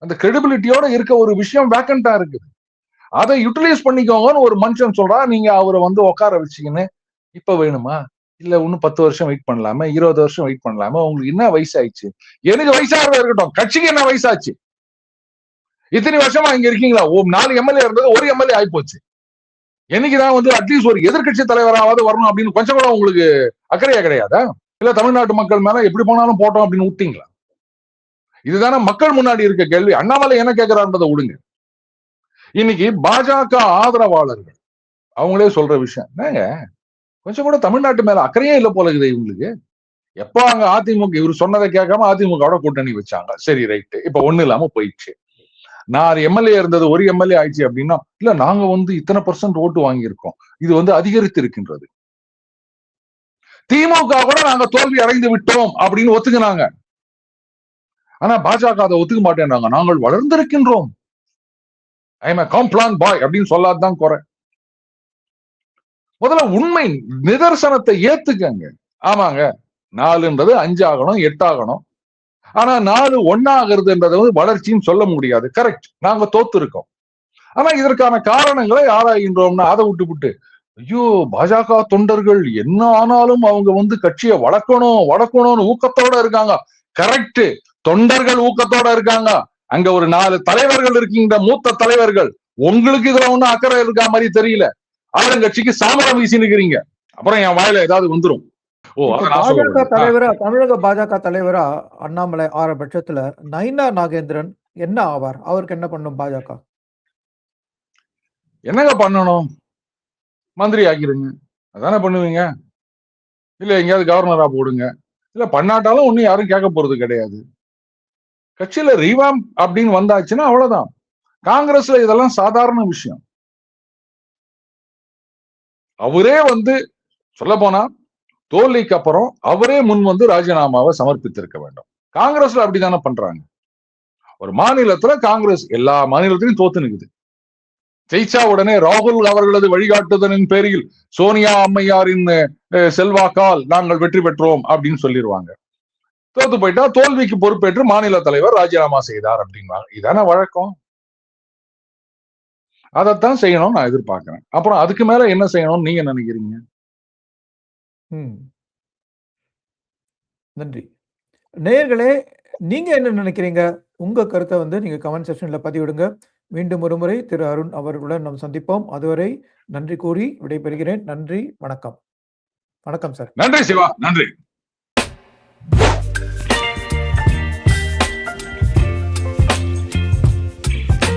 அந்த கிரெடிபிலிட்டியோட இருக்க ஒரு விஷயம் வேக்கண்டா இருக்குது, அதை யூட்டிலைஸ் பண்ணிக்கோங்கன்னு ஒரு மனுஷன் சொல்றா. நீங்க அவரை உட்கார வச்சீங்கன்னு இப்ப வேணுமா, இல்ல இன்னும் 10 வருஷம் வெயிட் பண்ணலாமா, 20 வருஷம் வெயிட் பண்ணலாமா, உங்களுக்கு என்ன வயசாயிடுச்சு? எனக்கு வயசாக இருக்கட்டும், கட்சிக்கு என்ன வயசாச்சு? இத்தனை வருஷமா இங்க இருக்கீங்களா? 4 எம்எல்ஏ இருந்தது, ஒரு எம்எல்ஏ ஆயிப்போச்சு. என்னைக்குதான் அட்லீஸ்ட் ஒரு எதிர்கட்சி தலைவராவது வரணும் அப்படின்னு கொஞ்சம் கூட உங்களுக்கு அக்கறையா கிடையாதா? இல்ல தமிழ்நாட்டு மக்கள் மேல எப்படி போனாலும் போட்டோம் அப்படின்னு விட்டீங்களா? இதுதானே மக்கள் முன்னாடி இருக்க கேள்வி. அண்ணாமலை என்ன கேட்கிறான்றதை விடுங்க. இன்னைக்கு பாஜக ஆதரவாளர்கள் அவங்களே சொல்ற விஷயம் என்னங்க, கொஞ்சம் கூட தமிழ்நாட்டு மேல அக்கறையே இல்லை போல இருக்குது இவங்களுக்கு. எப்ப அங்க அதிமுக இவர் சொன்னதை கேட்காம அதிமுகவோட கூட்டணி வச்சாங்க, சரி ரைட்டு, இப்ப ஒண்ணு இல்லாம போயிடுச்சு. 4 எம்எல்ஏ இருந்தது, ஒரு எம்எல்ஏ ஆயிடுச்சு அப்படின்னா, இல்ல நாங்க இத்தனை % ஓட்டு வாங்கியிருக்கோம், இது அதிகரித்து இருக்கின்றது. திமுக கூட நாங்க தோல்வி அடைந்து விட்டோம் அப்படின்னு ஒத்துக்கினாங்க. ஆனா பாஜக அதை ஒத்துக்க மாட்டேன்றாங்க. நாங்கள் வளர்ந்திருக்கின்றோம், I am a Complan boy அப்படின்னு சொல்லாதான் குறை. முதல்ல உண்மை நிதர்சனத்தை ஏத்துக்கங்க. ஆமாங்க, 4ன்றது 5 ஆகணும், 8 ஆகணும். ஆனா 4 1 ஆகுறதுன்றது வளர்ச்சின்னு சொல்ல முடியாது. கரெக்ட், நாங்க தோத்து இருக்கோம். ஆனா இதற்கான காரணங்களை ஆராய்கின்றோம்னா அதை விட்டு ஐயோ பாஜக தொண்டர்கள் என்ன ஆனாலும் அவங்க கட்சியை வளர்க்கணும்னு ஊக்கத்தோட இருக்காங்க. கரெக்ட், தொண்டர்கள் ஊக்கத்தோட இருக்காங்க. அங்க ஒரு 4 தலைவர்கள் இருக்கீங்க, மூத்த தலைவர்கள். உங்களுக்கு இதுல ஒன்னும் அக்கறை இருக்கா மாதிரி தெரியல. ஆளுங்கட்சிக்கு சாமரம் வீசி நிக்கிறீங்க. அப்புறம் என் வாயில ஏதாவது வந்துரும். பாஜக தலைவரா, தமிழக பாஜக தலைவரா அண்ணாமலை ஆற பட்சத்துல நயினா நாகேந்திரன் என்ன ஆவார்? அவருக்கு என்ன பண்ணும் பாஜக? என்னங்க பண்ணணும்? மந்திரி ஆக்கிடுங்க, அதானே பண்ணுவீங்க. இல்ல எங்கேயாவது கவர்னரா போடுங்க. இல்ல பண்ணாட்டாலும் ஒன்னும் யாரும் கேட்க போறது கிடையாது. கட்சியில ரீவாம் அப்படின்னு வந்தாச்சுன்னா அவ்வளவுதான். காங்கிரஸ்ல இதெல்லாம் சாதாரண விஷயம். அவரே சொல்ல போனா தோல்விக்கு அப்புறம் அவரே முன் ராஜினாமாவை சமர்ப்பித்திருக்க வேண்டும். காங்கிரஸ்ல அப்படித்தானே பண்றாங்க. ஒரு மாநிலத்துல காங்கிரஸ் எல்லா மாநிலத்திலும் தோத்து நிக்குது. ஜெயிச்சா உடனே ராகுல் அவர்களது வழிகாட்டுதலின் பேரில் சோனியா அம்மையாரின் செல்வாக்கால் நாங்கள் வெற்றி பெற்றோம் அப்படின்னு சொல்லிடுவாங்க. தோத்து போயிட்டா தோல்விக்கு பொறுப்பேற்று மாநில தலைவர் ராஜினாமா செய்தார் அப்படின்வாங்க. இதான வழக்கம். அதைத்தான் செய்யணும்னு நான் எதிர்பார்க்கிறேன். அப்புறம் அதுக்கு மேல என்ன செய்யணும்னு நீங்க நினைக்கிறீங்க? நன்றி. நேயர்களே, நீங்க என்ன நினைக்கிறீங்க? உங்க கருத்தை வந்து நீங்க கமெண்ட் செக்ஷன்ல பதிவிடுங்க. மீண்டும் ஒரு முறை திரு அருண் அவர்களுடன் நாம் சந்திப்போம். அதுவரை நன்றி கூறி விடைபெறுகிறேன். நன்றி, வணக்கம். வணக்கம் சார். நன்றி சிவா, நன்றி.